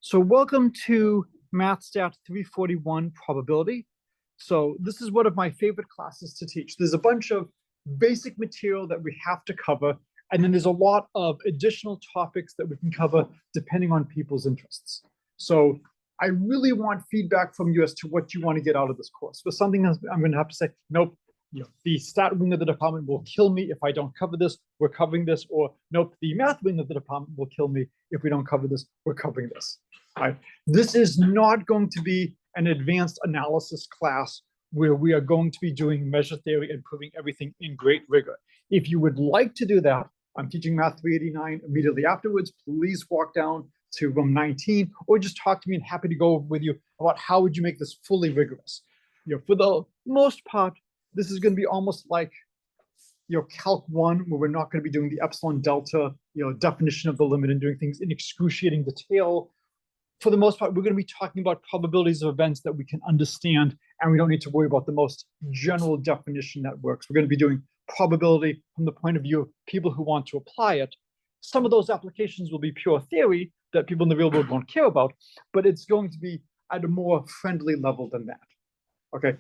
So welcome to MathStat341 probability. So this is one of my favorite classes to teach. There's a bunch of basic material that we have to cover, and then there's a lot of additional topics that we can cover depending on people's interests. So I really want feedback from you as to what you want to get out of this course. For something else, I'm going to have to say, nope, the stat wing of the department will kill me if I don't cover this, we're covering this, or nope, the math wing of the department will kill me if we don't cover this, we're covering this. Right? This is not going to be an advanced analysis class where we are going to be doing measure theory and proving everything in great rigor. If you would like to do that, I'm teaching Math 389 immediately afterwards. Please walk down to room 19 or just talk to me and happy to go over with you about how would you make this fully rigorous. For the most part, this is going to be almost like Calc 1, where we're not going to be doing the epsilon delta, definition of the limit and doing things in excruciating detail. For the most part, we're going to be talking about probabilities of events that we can understand, and we don't need to worry about the most general definition that works. We're going to be doing probability from the point of view of people who want to apply it. Some of those applications will be pure theory that people in the real world won't care about, but it's going to be at a more friendly level than that. Okay,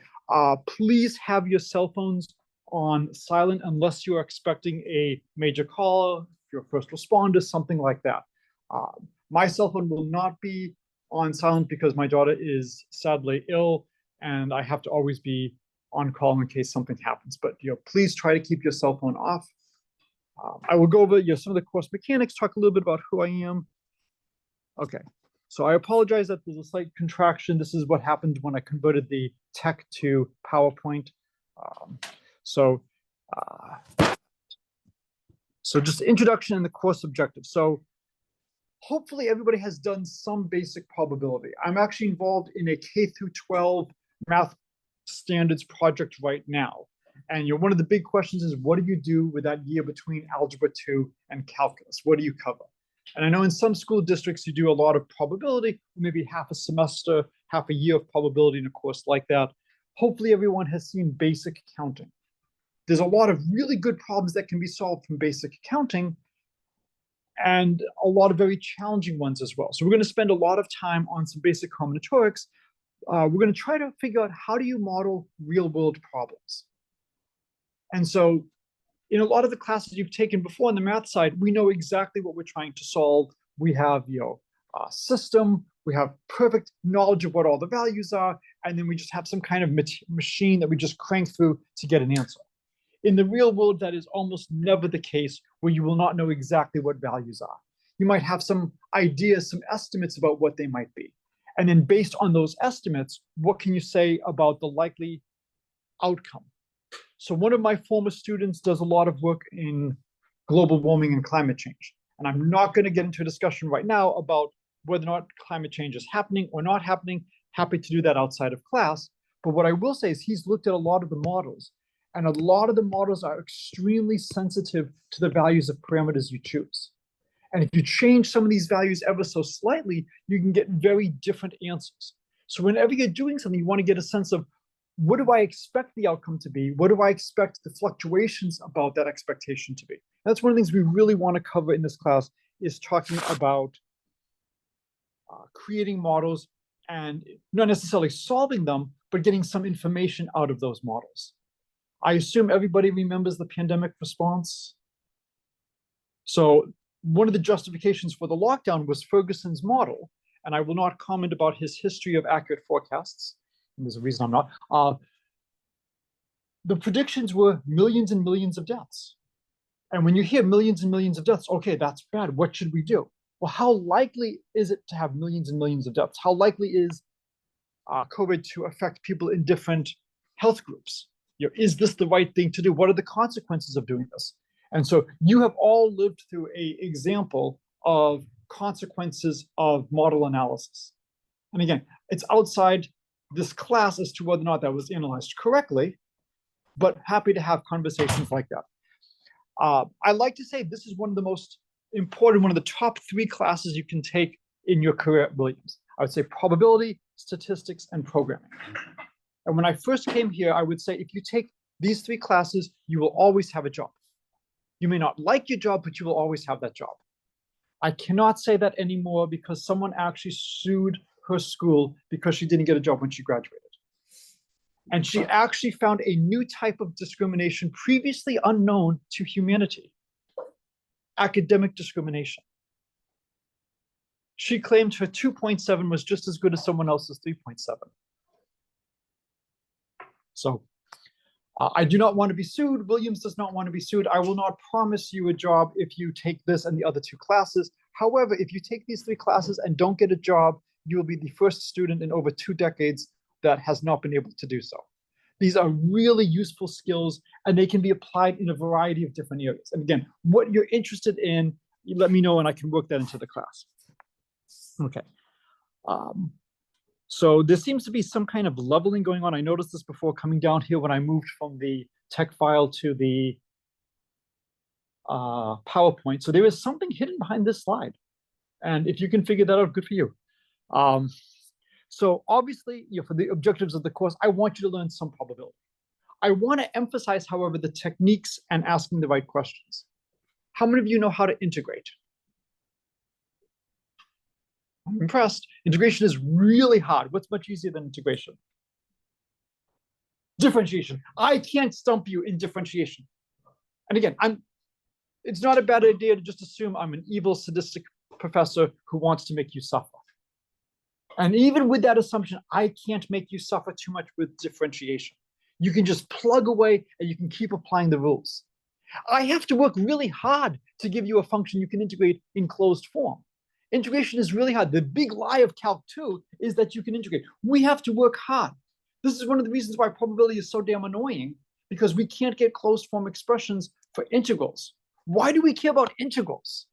please have your cell phones on silent unless you're expecting a major call, if you're a first responder, something like that. My cell phone will not be on silent because my daughter is sadly ill and I have to always be on call in case something happens. But please try to keep your cell phone off. I will go over some of the course mechanics, talk a little bit about who I am. Okay, so I apologize that there's a slight contraction. This is what happened when I converted the tech to PowerPoint. So just introduction and the course objective. So hopefully everybody has done some basic probability. I'm actually involved in a K through 12 math standards project right now. And one of the big questions is, what do you do with that year between Algebra 2 and Calculus? What do you cover? And I know in some school districts, you do a lot of probability, maybe half a semester, half a year of probability in a course like that. Hopefully everyone has seen basic accounting. There's a lot of really good problems that can be solved from basic accounting, and a lot of very challenging ones as well. So we're going to spend a lot of time on some basic combinatorics. We're going to try to figure out how do you model real-world problems. And so in a lot of the classes you've taken before on the math side, we know exactly what we're trying to solve. We have a system, we have perfect knowledge of what all the values are, and then we just have some kind of machine that we just crank through to get an answer. In the real world, that is almost never the case, where you will not know exactly what values are. You might have some ideas, some estimates about what they might be. And then based on those estimates, what can you say about the likely outcome? So one of my former students does a lot of work in global warming and climate change. And I'm not going to get into a discussion right now about whether or not climate change is happening or not happening. Happy to do that outside of class. But what I will say is he's looked at a lot of the models. And a lot of the models are extremely sensitive to the values of parameters you choose. And if you change some of these values ever so slightly, you can get very different answers. So whenever you're doing something, you want to get a sense of, what do I expect the outcome to be? What do I expect the fluctuations about that expectation to be? That's one of the things we really want to cover in this class, is talking about creating models and not necessarily solving them, but getting some information out of those models. I assume everybody remembers the pandemic response. So one of the justifications for the lockdown was Ferguson's model, and I will not comment about his history of accurate forecasts. And there's a reason I'm not. The predictions were millions and millions of deaths. And when you hear millions and millions of deaths, okay, that's bad. What should we do? Well, how likely is it to have millions and millions of deaths? How likely is COVID to affect people in different health groups? Is this the right thing to do? What are the consequences of doing this? And so you have all lived through an example of consequences of model analysis. And again, it's outside this class as to whether or not that was analyzed correctly, but happy to have conversations like that. I like to say this is one of the most important, one of the top 3 classes you can take in your career at Williams. I would say probability, statistics, and programming. And when I first came here, I would say, if you take these 3 classes, you will always have a job. You may not like your job, but you will always have that job. I cannot say that anymore because someone actually sued her school because she didn't get a job when she graduated. And she actually found a new type of discrimination previously unknown to humanity: academic discrimination. She claimed her 2.7 was just as good as someone else's 3.7. So I do not want to be sued. Williams does not want to be sued. I will not promise you a job if you take this and the other 2 classes. However, if you take these 3 classes and don't get a job, you will be the first student in over 2 decades that has not been able to do so. These are really useful skills, and they can be applied in a variety of different areas. And again, what you're interested in, you let me know and I can work that into the class. Okay. So there seems to be some kind of leveling going on. I noticed this before coming down here when I moved from the tech file to the PowerPoint. So there is something hidden behind this slide. And if you can figure that out, good for you. So obviously, for the objectives of the course, I want you to learn some probability. I want to emphasize, however, the techniques and asking the right questions. How many of you know how to integrate? I'm impressed. Integration is really hard. What's much easier than integration? Differentiation. I can't stump you in differentiation. And again, it's not a bad idea to just assume I'm an evil, sadistic professor who wants to make you suffer. And even with that assumption, I can't make you suffer too much with differentiation. You can just plug away and you can keep applying the rules. I have to work really hard to give you a function you can integrate in closed form. Integration is really hard. The big lie of Calc 2 is that you can integrate. We have to work hard. This is one of the reasons why probability is so damn annoying, because we can't get closed form expressions for integrals. Why do we care about integrals?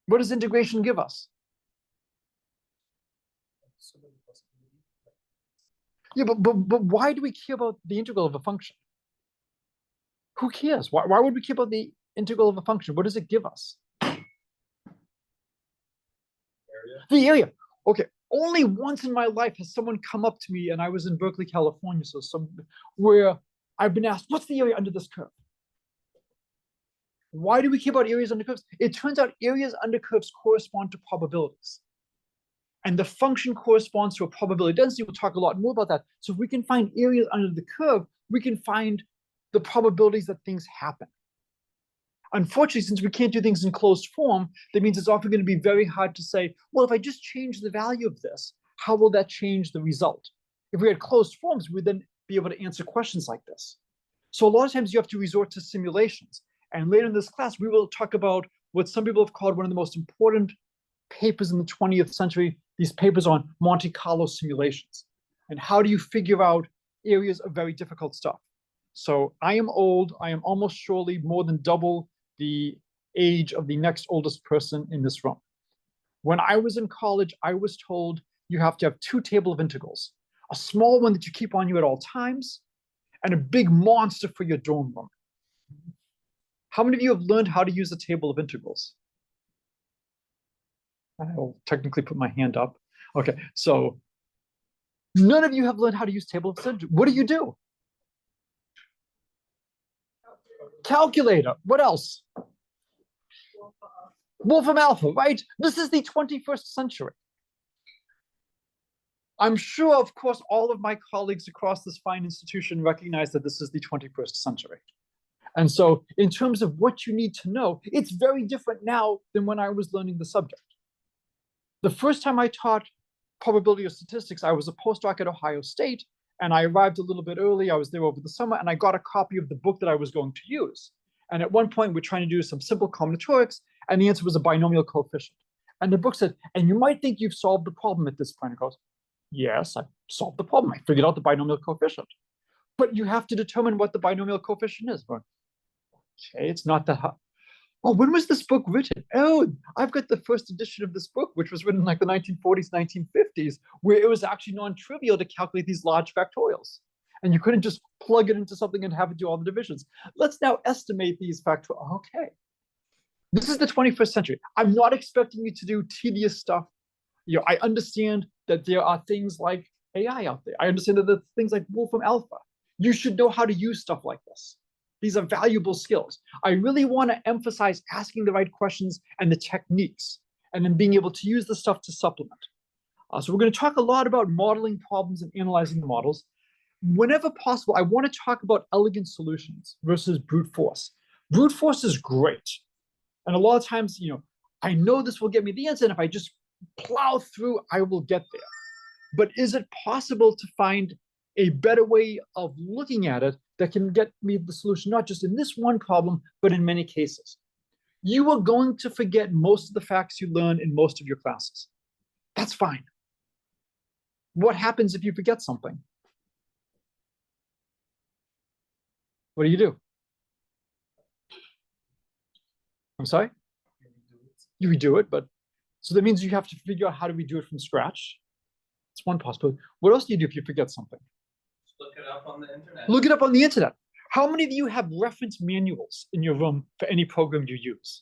What does integration give us? Yeah, but why do we care about the integral of a function? Who cares? Why would we care about the integral of a function? What does it give us? Area. The area. Okay. Only once in my life has someone come up to me, and I was in Berkeley, California, so where I've been asked, what's the area under this curve? Why do we care about areas under curves? It turns out areas under curves correspond to probabilities. And the function corresponds to a probability density. We'll talk a lot more about that. So if we can find areas under the curve, we can find the probabilities that things happen. Unfortunately, since we can't do things in closed form, that means it's often going to be very hard to say, well, if I just change the value of this, how will that change the result? If we had closed forms, we'd then be able to answer questions like this. So a lot of times you have to resort to simulations. And later in this class, we will talk about what some people have called one of the most important papers in the 20th century, these papers on Monte Carlo simulations. And how do you figure out areas of very difficult stuff? So I am old. I am almost surely more than double the age of the next oldest person in this room. When I was in college, I was told you have to have 2 tables of integrals, a small one that you keep on you at all times, and a big monster for your dorm room. How many of you have learned how to use a table of integrals? I'll technically put my hand up. Okay, so none of you have learned how to use table of integrals. What do? Calculator. What else? Wolfram Alpha, right? This is the 21st century. I'm sure, of course, all of my colleagues across this fine institution recognize that this is the 21st century. And so in terms of what you need to know, it's very different now than when I was learning the subject. The first time I taught probability of statistics, I was a postdoc at Ohio State, and I arrived a little bit early. I was there over the summer, and I got a copy of the book that I was going to use. And at one point, we're trying to do some simple combinatorics, and the answer was a binomial coefficient. And the book said, and you might think you've solved the problem at this point. It goes, yes, I solved the problem. I figured out the binomial coefficient. But you have to determine what the binomial coefficient is. Okay, it's not that hard. Oh, when was this book written? Oh, I've got the first edition of this book, which was written in like the 1940s, 1950s, where it was actually non-trivial to calculate these large factorials. And you couldn't just plug it into something and have it do all the divisions. Let's now estimate these factorials. Okay. This is the 21st century. I'm not expecting you to do tedious stuff. I understand that there are things like AI out there. I understand that there are things like Wolfram Alpha. You should know how to use stuff like this. These are valuable skills. I really want to emphasize asking the right questions and the techniques, and then being able to use the stuff to supplement. So we're going to talk a lot about modeling problems and analyzing the models. Whenever possible, I want to talk about elegant solutions versus brute force. Brute force is great. And a lot of times, I know this will get me the answer, and if I just plow through, I will get there. But is it possible to find a better way of looking at it that can get me the solution, not just in this one problem, but in many cases? You are going to forget most of the facts you learn in most of your classes. That's fine. What happens if you forget something? What do? I'm sorry? You redo it, but so that means you have to figure out how do we do it from scratch. It's one possibility. What else do you do if you forget something? Look it up on the internet. Look it up on the internet. How many of you have reference manuals in your room for any program you use?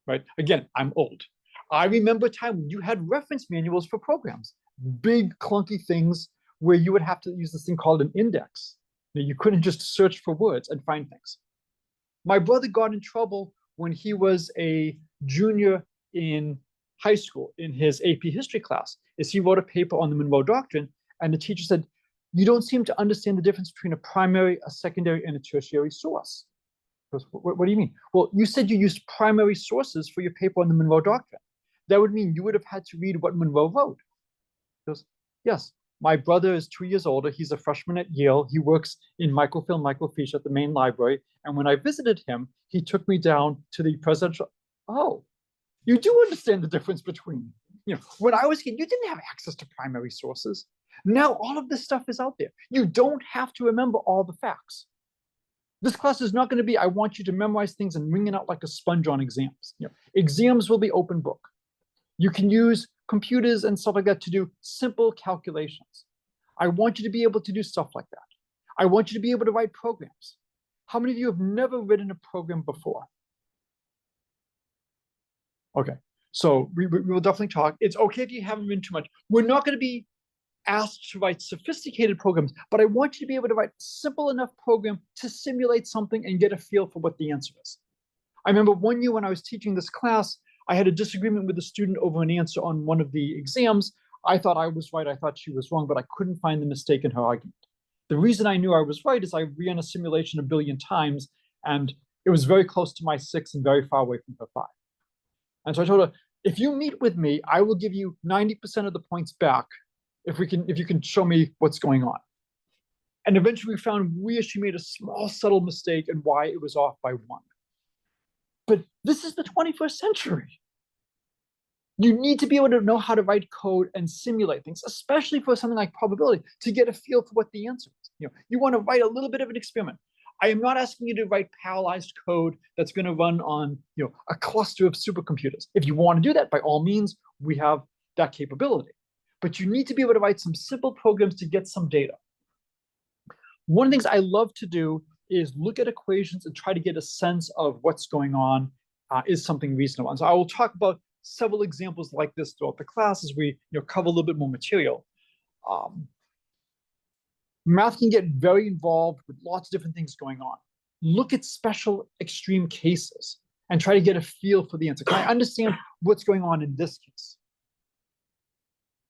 Right? Again, I'm old. I remember a time when you had reference manuals for programs, big clunky things where you would have to use this thing called an index. You couldn't just search for words and find things. My brother got in trouble when he was a junior in high school in his AP history class, is he wrote a paper on the Monroe Doctrine, and the teacher said, "You don't seem to understand the difference between a primary, a secondary, and a tertiary source." Goes, what do you mean? Well, you said you used primary sources for your paper on the Monroe Doctrine. That would mean you would have had to read what Monroe wrote. He goes, yes, my brother is 2 years older. He's a freshman at Yale. He works in microfilm, microfiche at the main library. And when I visited him, he took me down to the presidential. Oh, you do understand the difference between, when I was a kid, you didn't have access to primary sources. Now all of this stuff is out there. You don't have to remember all the facts. This class is not going to be, I want you to memorize things and wring it out like a sponge on exams. Exams will be open book. You can use computers and stuff like that to do simple calculations. I want you to be able to do stuff like that. I want you to be able to write programs. How many of you have never written a program before? Okay, so we will definitely talk. It's okay if you haven't written too much. We're not going to be asked to write sophisticated programs, but I want you to be able to write a simple enough program to simulate something and get a feel for what the answer is. I remember one year when I was teaching this class, I had a disagreement with a student over an answer on one of the exams. I thought I was right, I thought she was wrong, but I couldn't find the mistake in her argument. The reason I knew I was right is I ran a simulation a billion times, and it was very close to my 6 and very far away from her 5. And so I told her, if you meet with me, I will give you 90% of the points back if you can show me what's going on. And eventually we found where she made a small, subtle mistake and why it was off by 1. But this is the 21st century. You need to be able to know how to write code and simulate things, especially for something like probability, to get a feel for what the answer is. You want to write a little bit of an experiment. I am not asking you to write parallelized code that's going to run on a cluster of supercomputers. If you want to do that, by all means, we have that capability. But you need to be able to write some simple programs to get some data. One of the things I love to do is look at equations and try to get a sense of what's going on. Is something reasonable? And so I will talk about several examples like this throughout the class as we cover a little bit more material. Math can get very involved with lots of different things going on. Look at special extreme cases and try to get a feel for the answer. Can I understand what's going on in this case?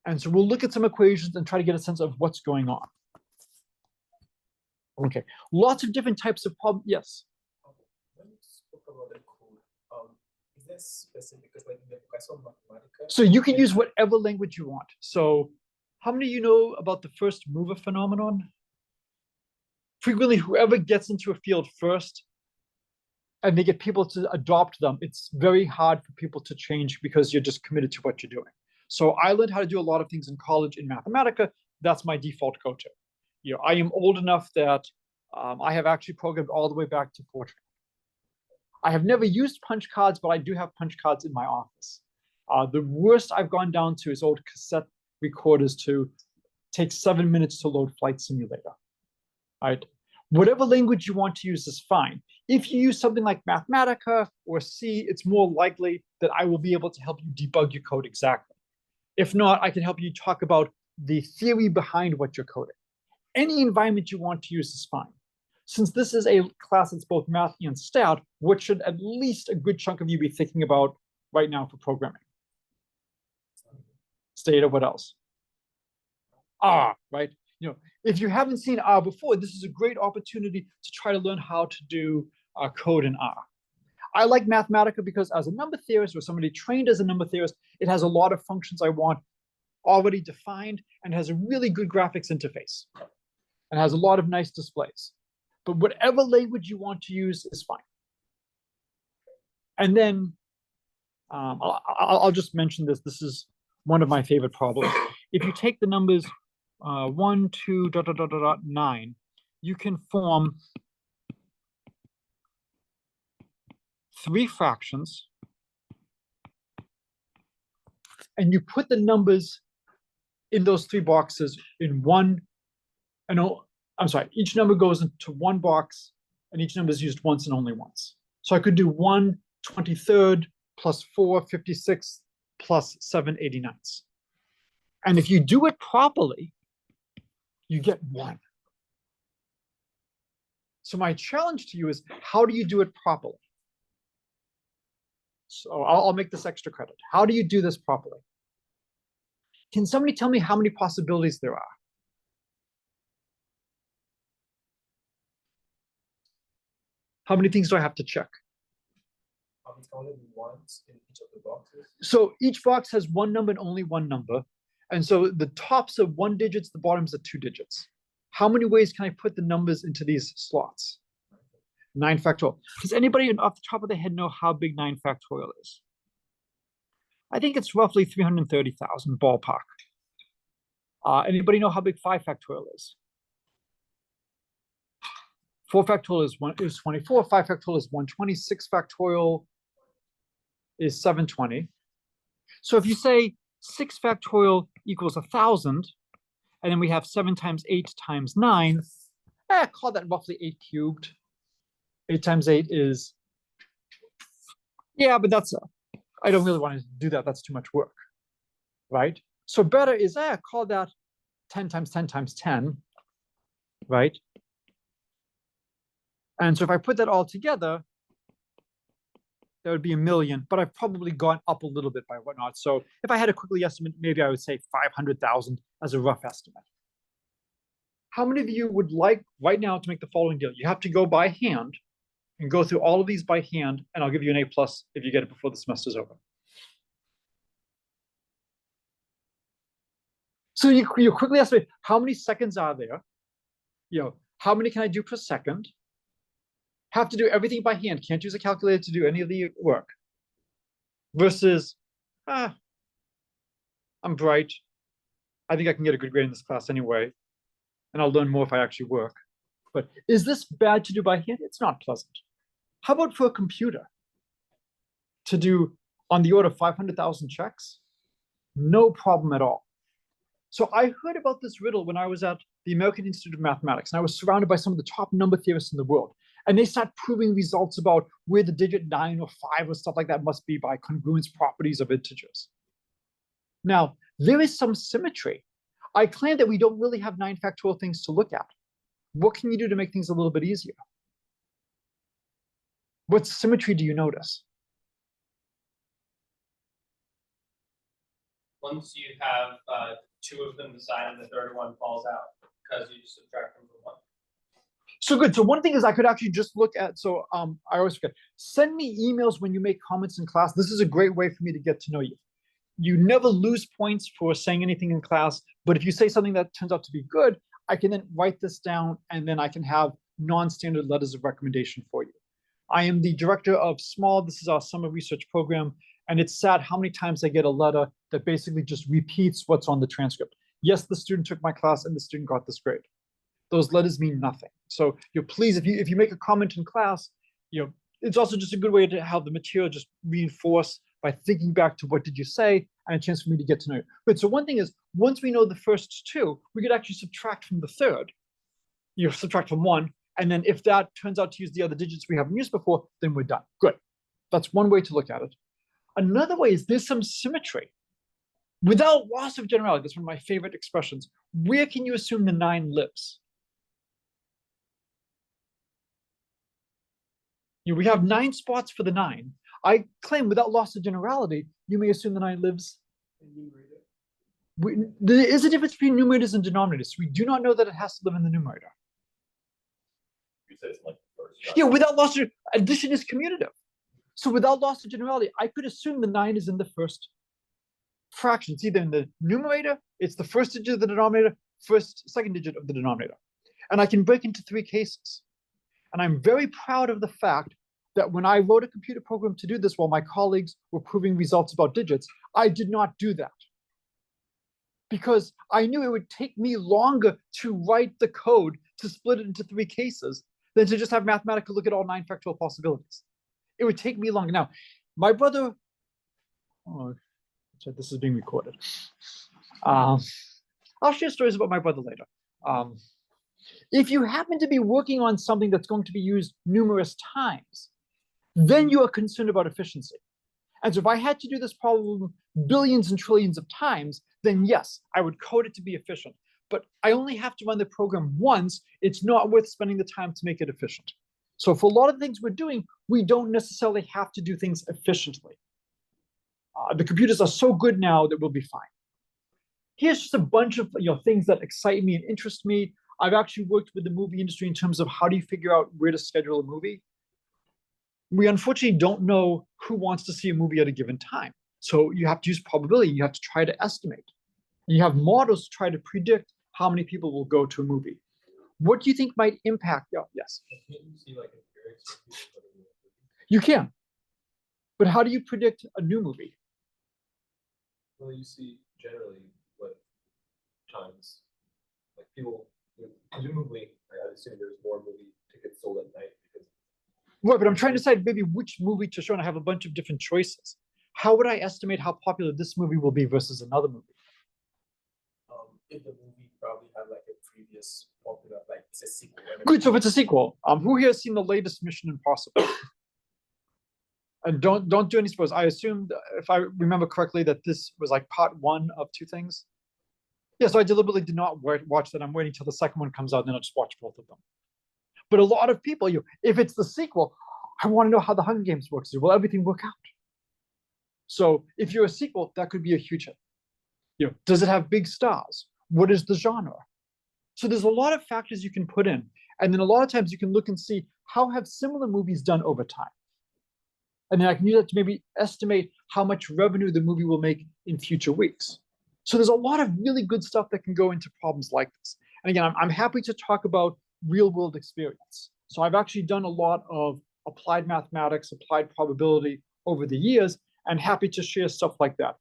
And so we'll look at some equations and try to get a sense of what's going on. Okay, lots of different types of problems. Yes? When you spoke about the code, is there specific, because like in the Educación Matemática? So you can use whatever language you want. So how many of you know about the first mover phenomenon? Frequently, whoever gets into a field first and they get people to adopt them, it's very hard for people to change because you're just committed to what you're doing. So I learned how to do a lot of things in college in Mathematica. That's my default go-to. I am old enough that I have actually programmed all the way back to Fortran. I have never used punch cards, but I do have punch cards in my office. The worst I've gone down to is old cassette recorders to take 7 minutes to load Flight Simulator. All right. Whatever language you want to use is fine. If you use something like Mathematica or C, it's more likely that I will be able to help you debug your code exactly. If not, I can help you talk about the theory behind what you're coding. Any environment you want to use is fine. Since this is a class that's both math and stat, what should at least a good chunk of you be thinking about right now for programming? Stata, what else? R, right? If you haven't seen R before, this is a great opportunity to try to learn how to do code in R. I like Mathematica because as a number theorist or somebody trained as a number theorist, it has a lot of functions I want already defined and has a really good graphics interface and has a lot of nice displays. But whatever language you want to use is fine. And then I'll just mention this. This is one of my favorite problems. If you take the numbers 1, 2, ... 9, you can form 3 fractions, and you put the numbers in those 3 boxes in one. I'm sorry, each number goes into one box, and each number is used once and only once. So I could do 1 23rd plus 4 56th plus 7 89ths. And if you do it properly, you get 1. So my challenge to you is, how do you do it properly? So I'll make this extra credit. How do you do this properly? Can somebody tell me how many possibilities there are? How many things do I have to check? Are we counting ones in each of the boxes? So each box has one number and only one number. And so the tops are 1 digits, the bottoms are 2 digits. How many ways can I put the numbers into these slots? 9 factorial. Does anybody off the top of their head know how big 9 factorial is? I think it's roughly 330,000 ballpark. Anybody know how big 5 factorial is? 4 factorial is 24, 5 factorial is 120, 6 factorial is 720. So if you say 6 factorial equals 1,000, and then we have 7 times 8 times 9, call that roughly 8 cubed. 8 times 8 is, yeah, but that's, I don't really want to do that. That's too much work, right? So better is, call that 10 times 10 times 10, right? And so if I put that all together, that would be 1 million, but I've probably gone up a little bit by whatnot. So if I had to quickly estimate, maybe I would say 500,000 as a rough estimate. How many of you would like right now to make the following deal? You have to go by hand and go through all of these by hand, and I'll give you an A+ if you get it before the semester's over. So you quickly estimate how many seconds are there? How many can I do per second? Have to do everything by hand. Can't use a calculator to do any of the work. Versus, I'm bright. I think I can get a good grade in this class anyway. And I'll learn more if I actually work. But is this bad to do by hand? It's not pleasant. How about for a computer? To do on the order of 500,000 checks? No problem at all. So I heard about this riddle when I was at the American Institute of Mathematics, and I was surrounded by some of the top number theorists in the world. And they start proving results about where the digit 9 or 5 or stuff like that must be by congruence properties of integers. Now, there is some symmetry. I claim that we don't really have 9 factorial things to look at. What can you do to make things a little bit easier? What symmetry do you notice? Once you have 2 of them decided, the third one falls out because you just subtract them from 1. So good. So one thing is I could actually just look at, I always forget, send me emails when you make comments in class. This is a great way for me to get to know you. You never lose points for saying anything in class, but if you say something that turns out to be good, I can then write this down and then I can have non-standard letters of recommendation for you. I am the director of SMALL. This is our summer research program. And it's sad how many times I get a letter that basically just repeats what's on the transcript. Yes, the student took my class and the student got this grade. Those letters mean nothing. So please, if you make a comment in class, it's also just a good way to have the material just reinforce by thinking back to what did you say and a chance for me to get to know you. But so one thing is, once we know the first 2, we could actually subtract from the third. You subtract from 1, and then if that turns out to use the other digits we haven't used before, then we're done. Good. That's one way to look at it. Another way is there's some symmetry. Without loss of generality, that's one of my favorite expressions. Where can you assume the 9 lives? We have 9 spots for the 9. I claim without loss of generality, you may assume the 9 lives. There is a difference between numerators and denominators. We do not know that it has to live in the numerator. You said it's like first. Yeah, without loss of addition is commutative. So without loss of generality, I could assume the 9 is in the first fraction. It's either in the numerator, it's the first digit of the denominator, second digit of the denominator. And I can break into 3 cases. And I'm very proud of the fact that when I wrote a computer program to do this while my colleagues were proving results about digits, I did not do that. Because I knew it would take me longer to write the code to split it into 3 cases than to just have Mathematica look at all 9 factorial possibilities. It would take me longer. Now, my brother, this is being recorded. I'll share stories about my brother later. If you happen to be working on something that's going to be used numerous times, then you are concerned about efficiency. And so if I had to do this problem billions and trillions of times, then yes, I would code it to be efficient. But I only have to run the program once. It's not worth spending the time to make it efficient. So for a lot of the things we're doing, we don't necessarily have to do things efficiently. The computers are so good now that we'll be fine. Here's just a bunch of things that excite me and interest me. I've actually worked with the movie industry in terms of how do you figure out where to schedule a movie. We unfortunately don't know who wants to see a movie at a given time. So you have to use probability. You have to try to estimate. And you have models to try to predict how many people will go to a movie. What do you think might impact? Oh, yes. Can't you see like empirics? You can. But how do you predict a new movie? Well, you see generally what times, like people, presumably, I assume there's more movie tickets sold at night because. Right, but I'm trying to decide maybe which movie to show, and I have a bunch of different choices. How would I estimate how popular this movie will be versus another movie? If the movie probably have like a previous popular, like it's a sequel. Good, so if it's a sequel, who here has seen the latest Mission Impossible? And don't do any spoilers. I assumed, if I remember correctly, that this was like part 1 of 2 things. Yeah, so I deliberately did not watch that. I'm waiting till the second one comes out, and then I'll just watch both of them. But a lot of people, if it's the sequel, I want to know how the Hunger Games works. Will everything work out? So if you're a sequel, that could be a huge hit. Does it have big stars? What is the genre? So there's a lot of factors you can put in. And then a lot of times you can look and see how have similar movies done over time. And then I can use that to maybe estimate how much revenue the movie will make in future weeks. So there's a lot of really good stuff that can go into problems like this. And again, I'm happy to talk about real world experience. So I've actually done a lot of applied mathematics, applied probability over the years, and happy to share stuff like that.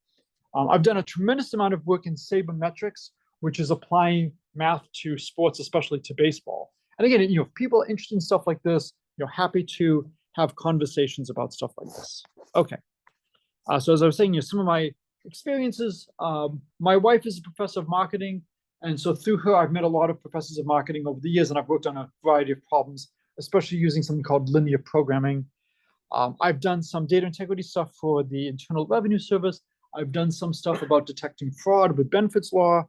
I've done a tremendous amount of work in sabermetrics, which is applying math to sports, especially to baseball. And again, if people are interested in stuff like this, happy to have conversations about stuff like this. Okay. So as I was saying, some of my experiences, my wife is a professor of marketing. And so through her, I've met a lot of professors of marketing over the years, and I've worked on a variety of problems, especially using something called linear programming. I've done some data integrity stuff for the Internal Revenue Service. I've done some stuff about detecting fraud with Benford's Law.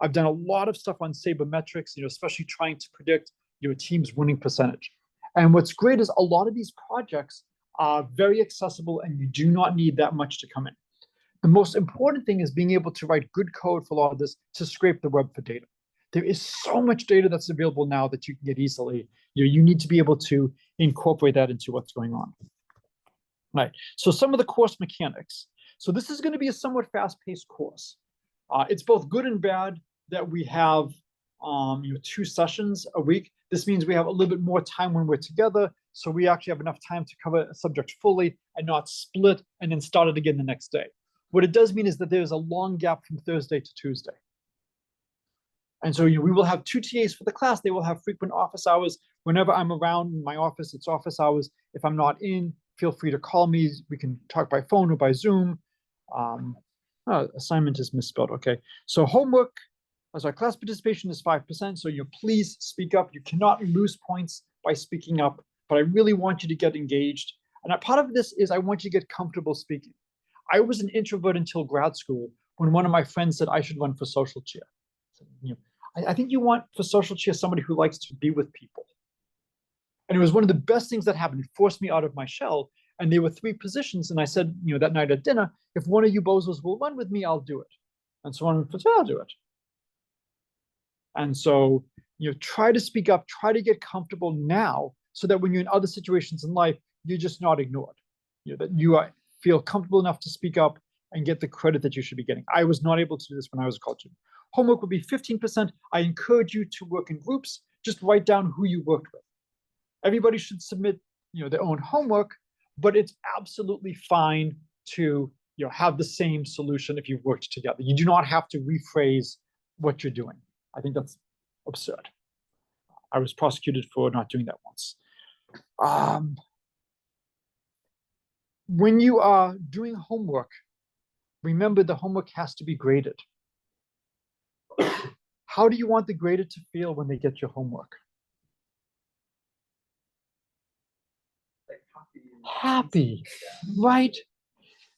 I've done a lot of stuff on sabermetrics, especially trying to predict your team's winning percentage. And what's great is a lot of these projects are very accessible, and you do not need that much to come in. The most important thing is being able to write good code for a lot of this to scrape the web for data. There is so much data that's available now that you can get easily. You need to be able to incorporate that into what's going on. Right. So some of the course mechanics. So this is going to be a somewhat fast-paced course. It's both good and bad that we have 2 sessions a week. This means we have a little bit more time when we're together, so we actually have enough time to cover a subject fully and not split and then start it again the next day. What it does mean is that there's a long gap from Thursday to Tuesday. And so we will have 2 TAs for the class. They will have frequent office hours. Whenever I'm around in my office, it's office hours. If I'm not in, feel free to call me. We can talk by phone or by Zoom. Assignment is misspelled. Okay. So homework, class participation is 5%. So please speak up. You cannot lose points by speaking up, but I really want you to get engaged. And part of this is I want you to get comfortable speaking. I was an introvert until grad school when one of my friends said I should run for social chair. So, I think you want for social chair somebody who likes to be with people. And it was one of the best things that happened. It forced me out of my shell. And there were 3 positions. And I said, that night at dinner, if one of you bozos will run with me, I'll do it. And so one said, I'll do it. And so, try to speak up, try to get comfortable now so that when you're in other situations in life, you're just not ignored. That you feel comfortable enough to speak up and get the credit that you should be getting. I was not able to do this when I was a college student. Homework would be 15%. I encourage you to work in groups. Just write down who you worked with. Everybody should submit, their own homework, but it's absolutely fine to, have the same solution if you've worked together. You do not have to rephrase what you're doing. I think that's absurd. I was prosecuted for not doing that once. When you are doing homework, remember the homework has to be graded. How do you want the grader to feel when they get your homework? Like Happy, right?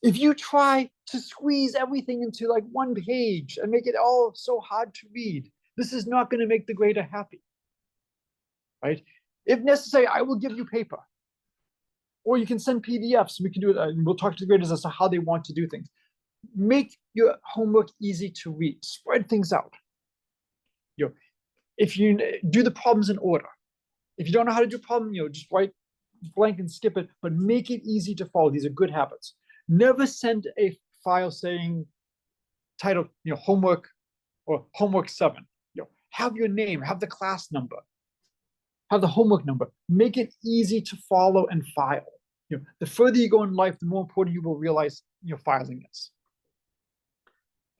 If you try to squeeze everything into like one page and make it all so hard to read, this is not going to make the grader happy, right? If necessary, I will give you paper. Or you can send PDFs. We can do it. And we'll talk to the graders as to how they want to do things. Make your homework easy to read. Spread things out. If you do the problems in order. If you don't know how to do a problem, just write blank and skip it, but make it easy to follow. These are good habits. Never send a file saying titled, homework or homework 7. Have your name, have the class number, have the homework number. Make it easy to follow and file. The further you go in life, the more important you will realize filing is.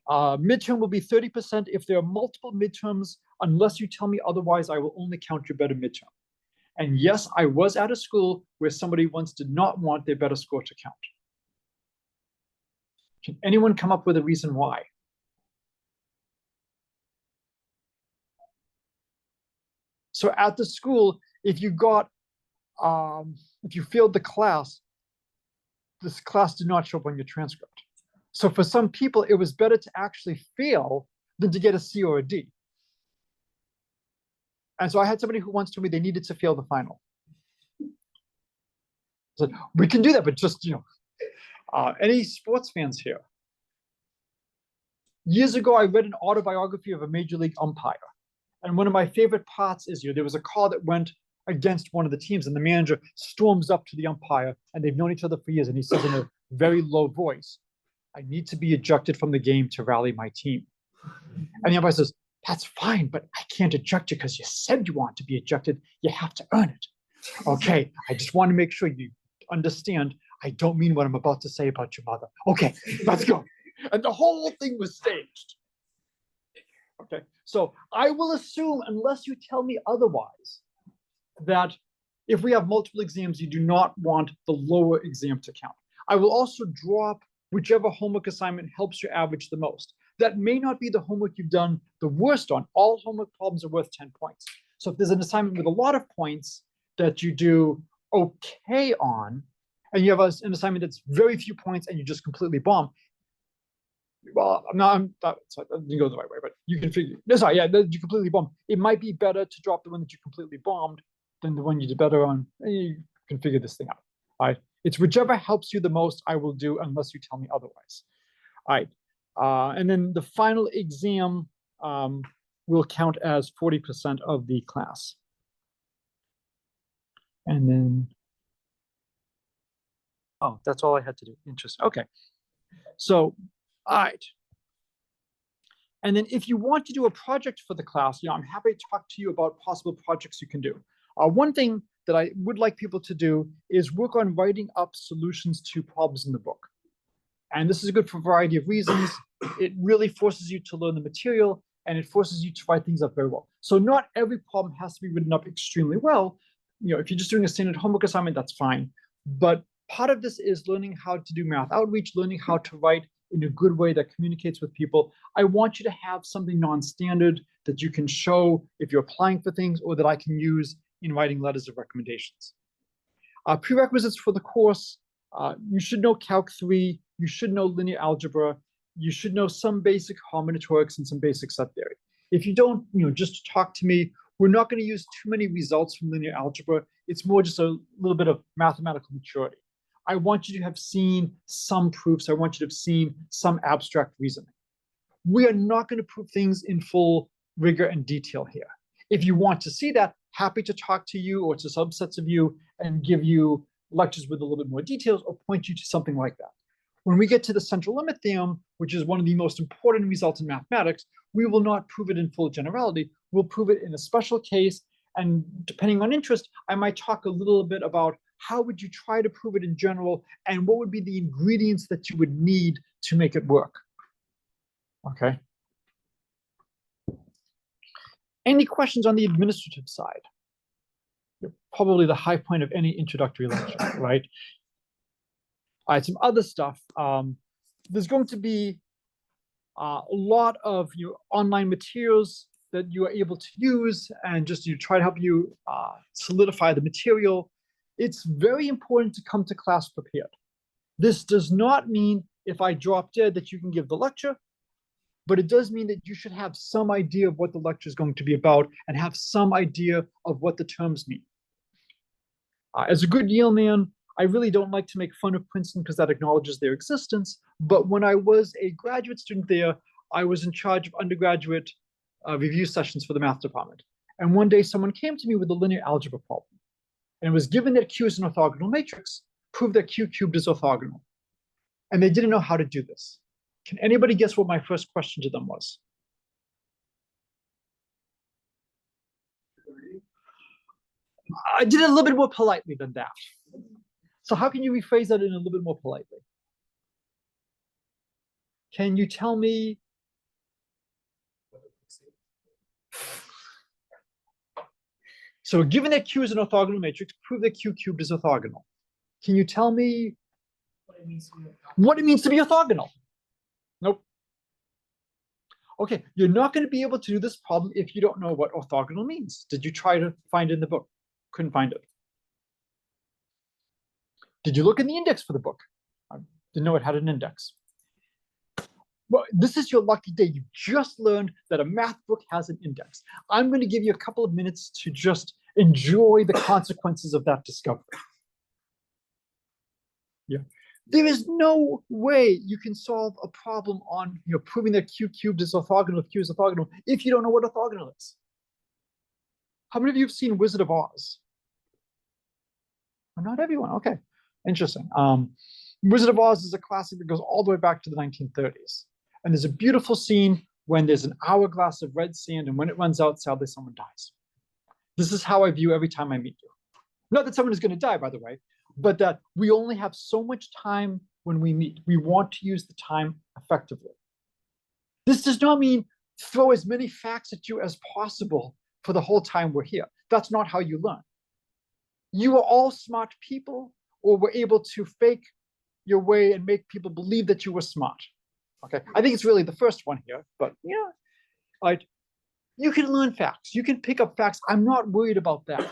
Midterm will be 30%. If there are multiple midterms, unless you tell me otherwise, I will only count your better midterm. And yes, I was at a school where somebody once did not want their better score to count. Can anyone come up with a reason why? So at the school, if you failed the class, this class did not show up on your transcript. So for some people, it was better to actually fail than to get a C or a D. And so I had somebody who once told me they needed to fail the final. I said, we can do that, but just, any sports fans here? Years ago, I read an autobiography of a major league umpire. And one of my favorite parts is, there was a call that went against one of the teams, and the manager storms up to the umpire, and they've known each other for years, and he says in a very low voice, I need to be ejected from the game to rally my team. And the umpire says, that's fine, but I can't eject you because you said you want to be ejected. You have to earn it. Okay, I just want to make sure you understand I don't mean what I'm about to say about your mother. Okay, let's go. And the whole thing was staged. Okay, so I will assume, unless you tell me otherwise, that if we have multiple exams, you do not want the lower exam to count. I will also drop whichever homework assignment helps you average the most. That may not be the homework you've done the worst on. All homework problems are worth 10 points. So if there's an assignment with a lot of points that you do okay on, and you have an assignment that's very few points and you just completely bomb, well, that didn't go the right way, but you can figure, you completely bombed. It might be better to drop the one that you completely bombed than the one you did better on. And you can figure this thing out, all right? It's whichever helps you the most, I will do, unless you tell me otherwise. All right, and then the final exam will count as 40% of the class. And then, oh, that's all I had to do. Interesting, okay. So, all right. And then if you want to do a project for the class, I'm happy to talk to you about possible projects you can do. One thing that I would like people to do is work on writing up solutions to problems in the book. And this is good for a variety of reasons. It really forces you to learn the material, and it forces you to write things up very well. So not every problem has to be written up extremely well. If you're just doing a standard homework assignment, that's fine. But part of this is learning how to do math outreach, learning how to write in a good way that communicates with people. I want you to have something non-standard that you can show if you're applying for things, or that I can use in writing letters of recommendations. Prerequisites for the course, you should know Calc 3, you should know linear algebra, you should know some basic combinatorics and some basic set theory. If you don't, just talk to me, We're not going to use too many results from linear algebra. It's more just a little bit of mathematical maturity. I want you to have seen some proofs. I want you to have seen some abstract reasoning. We are not going to prove things in full rigor and detail here. If you want to see that, happy to talk to you or to subsets of you and give you lectures with a little bit more details or point you to something like that. When we get to the central limit theorem, which is one of the most important results in mathematics, we will not prove it in full generality. We'll prove it in a special case. And depending on interest, I might talk a little bit about how would you try to prove it in general and what would be the ingredients that you would need to make it work. Okay. Any questions on the administrative side? Probably the high point of any introductory lecture, right? All right, some other stuff. There's going to be a lot of your online materials that you are able to use and just try to help you solidify the material. It's very important to come to class prepared. This does not mean if I drop dead that you can give the lecture, but it does mean that you should have some idea of what the lecture is going to be about and have some idea of what the terms mean. As a good Yale man, I really don't like to make fun of Princeton because that acknowledges their existence. But when I was a graduate student there, I was in charge of undergraduate review sessions for the math department. And one day someone came to me with a linear algebra problem. And it was given that Q is an orthogonal matrix, prove that Q cubed is orthogonal. And they didn't know how to do this. Can anybody guess what my first question to them was? I did it a little bit more politely than that. So how can you rephrase that in a little bit more politely? Can you tell me? So given that Q is an orthogonal matrix, prove that Q cubed is orthogonal. Can you tell me what it means to be orthogonal? Nope. Okay, you're not going to be able to do this problem if you don't know what orthogonal means. Did you try to find it in the book? Couldn't find it. Did you look in the index for the book? I didn't know it had an index. Well, this is your lucky day. You just learned that a math book has an index. I'm going to give you a couple of minutes to just enjoy the consequences of that discovery. Yeah. There is no way you can solve a problem on proving that Q cubed is orthogonal if Q is orthogonal if you don't know what orthogonal is. How many of you have seen Wizard of Oz? Well, not everyone. Okay, interesting. Wizard of Oz is a classic that goes all the way back to the 1930s. And there's a beautiful scene when there's an hourglass of red sand, and when it runs out, sadly, someone dies. This is how I view every time I meet you. Not that someone is going to die, by the way, but that we only have so much time when we meet. We want to use the time effectively. This does not mean throw as many facts at you as possible for the whole time we're here. That's not how you learn. You are all smart people, or were able to fake your way and make people believe that you were smart. Okay, I think it's really the first one here, but yeah, right. You can learn facts. You can pick up facts. I'm not worried about that.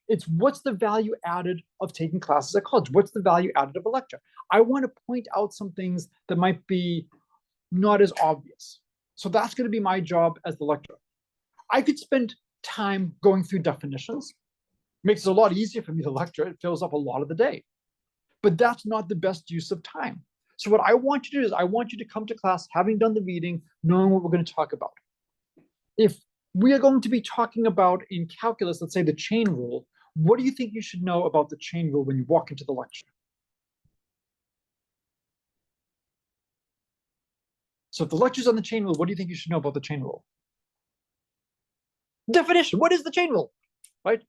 It's what's the value added of taking classes at college? What's the value added of a lecture? I want to point out some things that might be not as obvious. So that's going to be my job as the lecturer. I could spend time going through definitions. Makes it a lot easier for me to lecture. It fills up a lot of the day. But that's not the best use of time. So what I want you to do is I want you to come to class having done the reading, knowing what we're going to talk about. If we are going to be talking about in calculus, let's say the chain rule, what do you think you should know about the chain rule when you walk into the lecture? So if the lecture's on the chain rule, what do you think you should know about the chain rule? Definition. What is the chain rule? Right?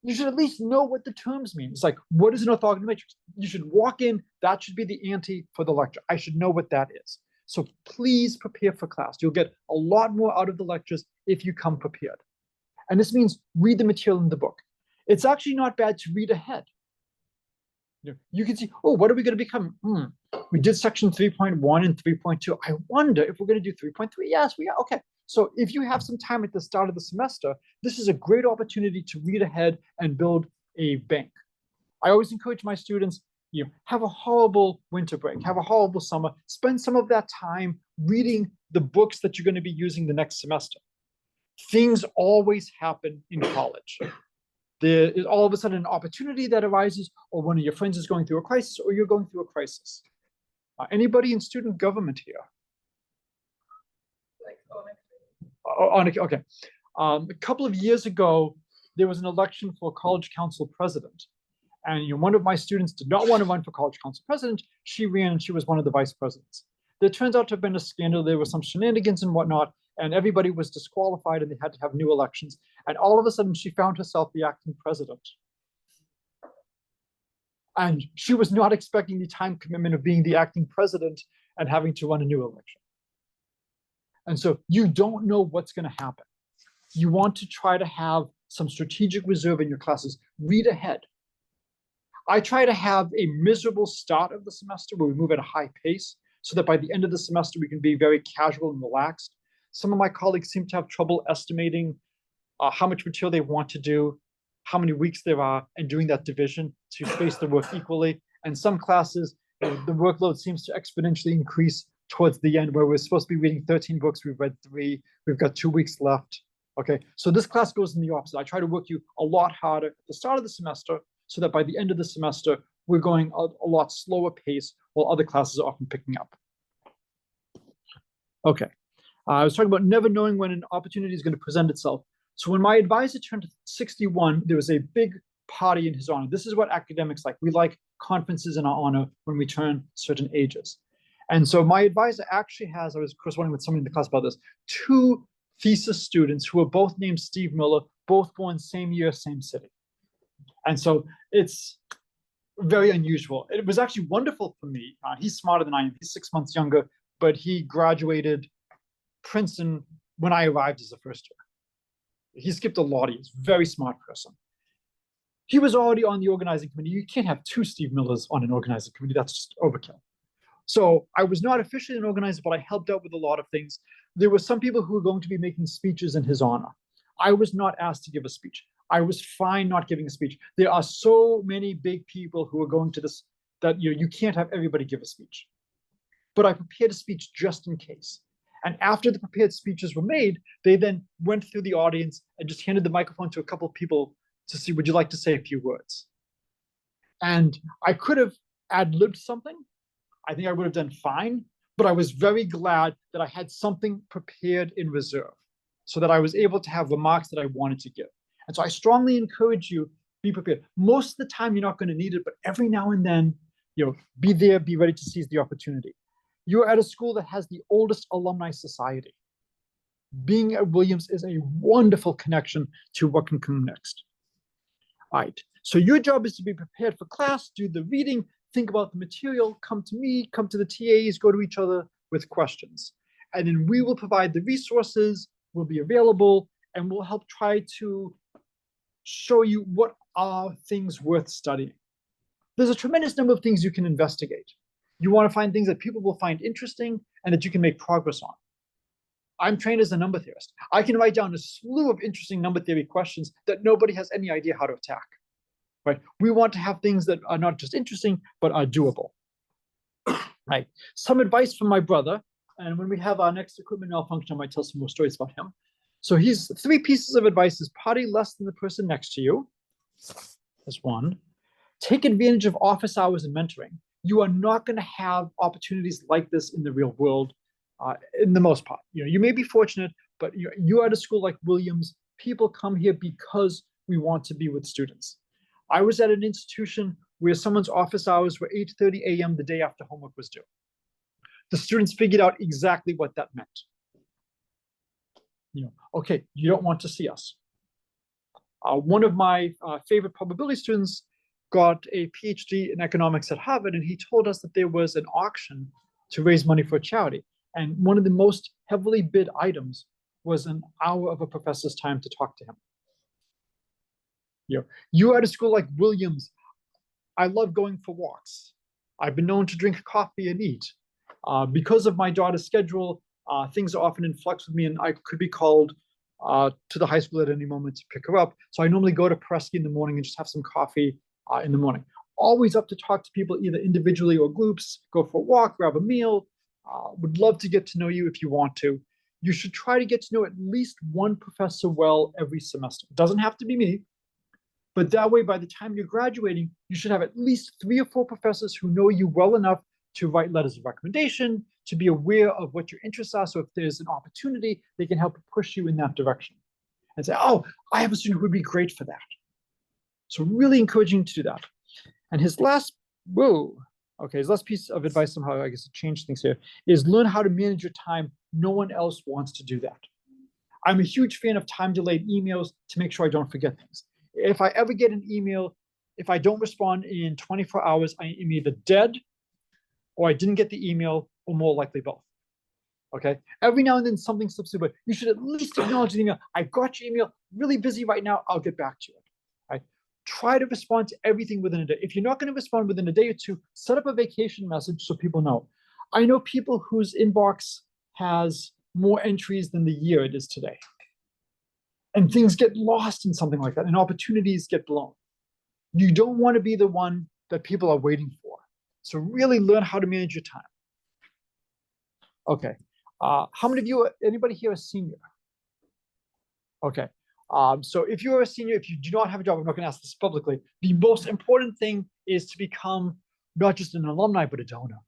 You should at least know what the terms mean. It's like, what is an orthogonal matrix? You should walk in, that should be the ante for the lecture. I should know what that is. So please prepare for class. You'll get a lot more out of the lectures if you come prepared. And this means read the material in the book. It's actually not bad to read ahead. You can see, oh, what are we going to become? We did section 3.1 and 3.2. I wonder if we're going to do 3.3. Yes, we are. Okay. So if you have some time at the start of the semester, this is a great opportunity to read ahead and build a bank. I always encourage my students, have a horrible winter break, have a horrible summer, spend some of that time reading the books that you're going to be using the next semester. Things always happen in college. There is all of a sudden an opportunity that arises, or one of your friends is going through a crisis, or you're going through a crisis. Anybody in student government here? Okay. A couple of years ago, there was an election for college council president. And one of my students did not want to run for college council president. She ran and she was one of the vice presidents. There turns out to have been a scandal. There was some shenanigans and whatnot, and everybody was disqualified and they had to have new elections. And all of a sudden, she found herself the acting president. And she was not expecting the time commitment of being the acting president and having to run a new election. And so you don't know what's going to happen. You want to try to have some strategic reserve in your classes. Read ahead. I try to have a miserable start of the semester where we move at a high pace so that by the end of the semester, we can be very casual and relaxed. Some of my colleagues seem to have trouble estimating how much material they want to do, how many weeks there are, and doing that division to space the work equally. And some classes, the workload seems to exponentially increase towards the end, where we're supposed to be reading 13 books, we've read 3, we've got 2 weeks left. Okay, so this class goes in the opposite. I try to work you a lot harder at the start of the semester so that by the end of the semester, we're going a lot slower pace while other classes are often picking up. Okay, I was talking about never knowing when an opportunity is going to present itself. So when my advisor turned 61, there was a big party in his honor. This is what academics like. We like conferences in our honor when we turn certain ages. And so my advisor actually has, I was corresponding with somebody in the class about this, 2 thesis students who are both named Steve Miller, both born same year, same city. And so it's very unusual. It was actually wonderful for me. He's smarter than I am. He's 6 months younger, but he graduated Princeton when I arrived as a first year. He skipped a lot. He's a very smart person. He was already on the organizing committee. You can't have 2 Steve Millers on an organizing committee. That's just overkill. So I was not officially an organizer, but I helped out with a lot of things. There were some people who were going to be making speeches in his honor. I was not asked to give a speech. I was fine not giving a speech. There are so many big people who are going to this that you can't have everybody give a speech. But I prepared a speech just in case. And after the prepared speeches were made, they then went through the audience and just handed the microphone to a couple of people to see, would you like to say a few words? And I could have ad-libbed something. I think I would have done fine, but I was very glad that I had something prepared in reserve so that I was able to have remarks that I wanted to give. And so I strongly encourage you, be prepared. Most of the time, you're not going to need it, but every now and then, be there, be ready to seize the opportunity. You're at a school that has the oldest alumni society. Being at Williams is a wonderful connection to what can come next. All right, so your job is to be prepared for class, do the reading, think about the material, come to me, come to the TAs, go to each other with questions. And then we will provide the resources, will be available, and we'll help try to show you what are things worth studying. There's a tremendous number of things you can investigate. You want to find things that people will find interesting and that you can make progress on. I'm trained as a number theorist. I can write down a slew of interesting number theory questions that nobody has any idea how to attack. Right? We want to have things that are not just interesting, but are doable. Right? Some advice from my brother, and when we have our next equipment malfunction, I might tell some more stories about him. So he's 3 pieces of advice is party less than the person next to you. That's 1. Take advantage of office hours and mentoring. You are not going to have opportunities like this in the real world, in the most part. You may be fortunate, but you're at a school like Williams. People come here because we want to be with students. I was at an institution where someone's office hours were 8:30 a.m. the day after homework was due. The students figured out exactly what that meant. Okay, you don't want to see us. One of my favorite probability students got a PhD in economics at Harvard, and he told us that there was an auction to raise money for a charity. And one of the most heavily bid items was an hour of a professor's time to talk to him. You're at a school like Williams. I love going for walks. I've been known to drink coffee and eat. Because of my daughter's schedule, things are often in flux with me, and I could be called to the high school at any moment to pick her up. So I normally go to Presky in the morning and just have some coffee in the morning. Always up to talk to people either individually or groups, go for a walk, grab a meal. Would love to get to know you if you want to. you should try to get to know at least one professor well every semester. It doesn't have to be me, but that way, by the time you're graduating, you should have at least 3 or 4 professors who know you well enough to write letters of recommendation, to be aware of what your interests are. So if there's an opportunity, they can help push you in that direction and say, oh, I have a student who would be great for that. So really encouraging to do that. And his last, his last piece of advice, somehow I guess to change things here, is learn how to manage your time. No one else wants to do that. I'm a huge fan of time-delayed emails to make sure I don't forget things. If I ever get an email, if I don't respond in 24 hours, I am either dead or I didn't get the email, or more likely both. Okay? Every now and then something slips through, but you should at least acknowledge the email. I got your email, really busy right now, I'll get back to you. Right? Try to respond to everything within a day. If you're not going to respond within a day or two, set up a vacation message so people know. I know people whose inbox has more entries than the year it is today. And things get lost in something like that, and opportunities get blown. You don't want to be the one that people are waiting for. So really learn how to manage your time. Okay. How many of you, anybody here a senior? Okay. So if you're a senior, if you do not have a job, I'm not going to ask this publicly. The most important thing is to become not just an alumni, but a donor.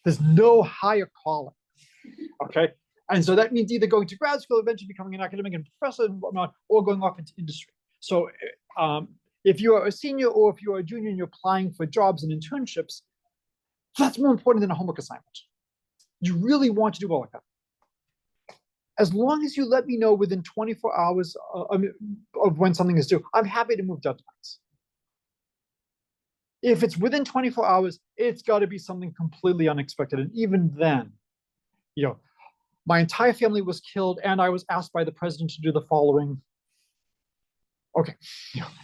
There's no higher calling. Okay. And so that means either going to grad school, eventually becoming an academic and professor and whatnot, or going off into industry. So if you are a senior or if you are a junior and you're applying for jobs and internships, that's more important than a homework assignment. You really want to do well like that. As long as you let me know within 24 hours of when something is due, I'm happy to move deadlines. If it's within 24 hours, it's got to be something completely unexpected. And even then, my entire family was killed and I was asked by the president to do the following. Okay,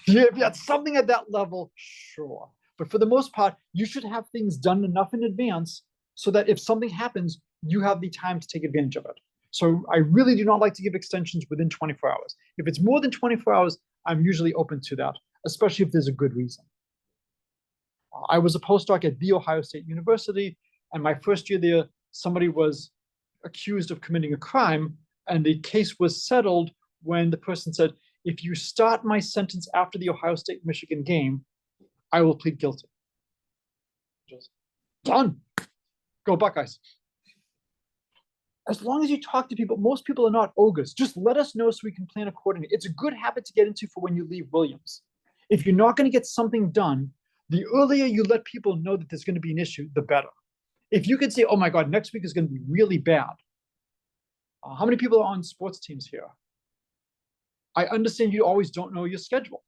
if you had something at that level, sure. But for the most part, you should have things done enough in advance so that if something happens, you have the time to take advantage of it. So I really do not like to give extensions within 24 hours. If it's more than 24 hours, I'm usually open to that, especially if there's a good reason. I was a postdoc at The Ohio State University, and my first year there, somebody was accused of committing a crime, and the case was settled when the person said, if you start my sentence after the Ohio State-Michigan game, I will plead guilty. Just done. Go Buckeyes. As long as you talk to people, most people are not ogres. Just let us know so we can plan accordingly. It's a good habit to get into for when you leave Williams. If you're not going to get something done, the earlier you let people know that there's going to be an issue, the better. If you could say, oh my God, next week is going to be really bad. How many people are on sports teams here? I understand you always don't know your schedule.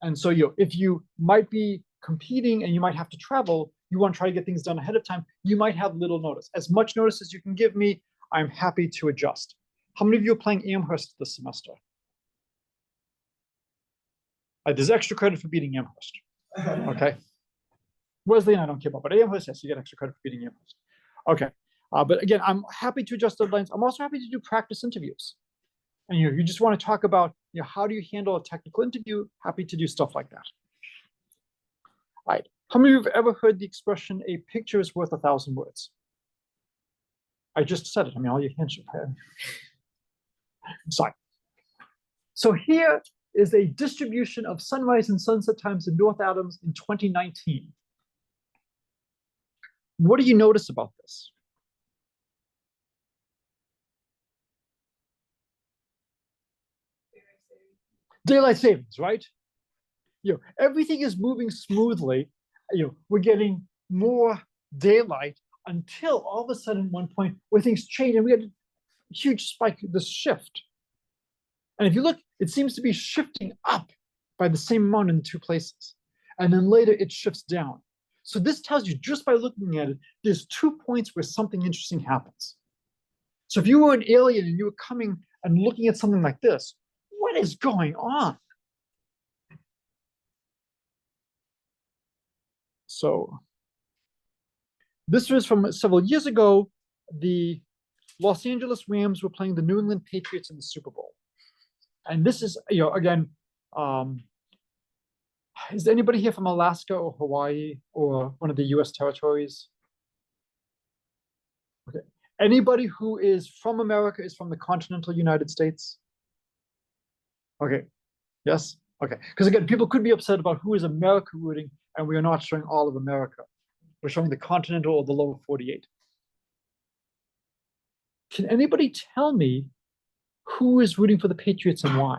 And so if you might be competing and you might have to travel, you want to try to get things done ahead of time, you might have little notice. As much notice as you can give me, I'm happy to adjust. How many of you are playing Amherst this semester? There's extra credit for beating Amherst. Okay. Wesleyan, I don't care about, but Amherst, yes, you get extra credit for beating Amherst. Okay. But again, I'm happy to adjust deadlines. I'm also happy to do practice interviews. And you just want to talk about how do you handle a technical interview? Happy to do stuff like that. All right. How many of you have ever heard the expression, a picture is worth 1,000 words? I just said it. I mean, all your hands are. Sorry. So here is a distribution of sunrise and sunset times in North Adams in 2019. What do you notice about this? Daylight savings, right? Everything is moving smoothly. We're getting more daylight until all of a sudden, one point where things change, and we had a huge spike, this shift. And if you look, it seems to be shifting up by the same amount in the two places, and then later it shifts down. So this tells you, just by looking at it, there's 2 points where something interesting happens. So if you were an alien and you were coming and looking at something like this, what is going on? So this was from several years ago. The Los Angeles Rams were playing the New England Patriots in the Super Bowl. And this is, again, is anybody here from Alaska or Hawaii or one of the US territories? Okay. Anybody who is from America is from the continental United States? Okay, yes, okay. Because again, people could be upset about who is America rooting, and we are not showing all of America. We're showing the continental or the lower 48. Can anybody tell me who is rooting for the Patriots and why?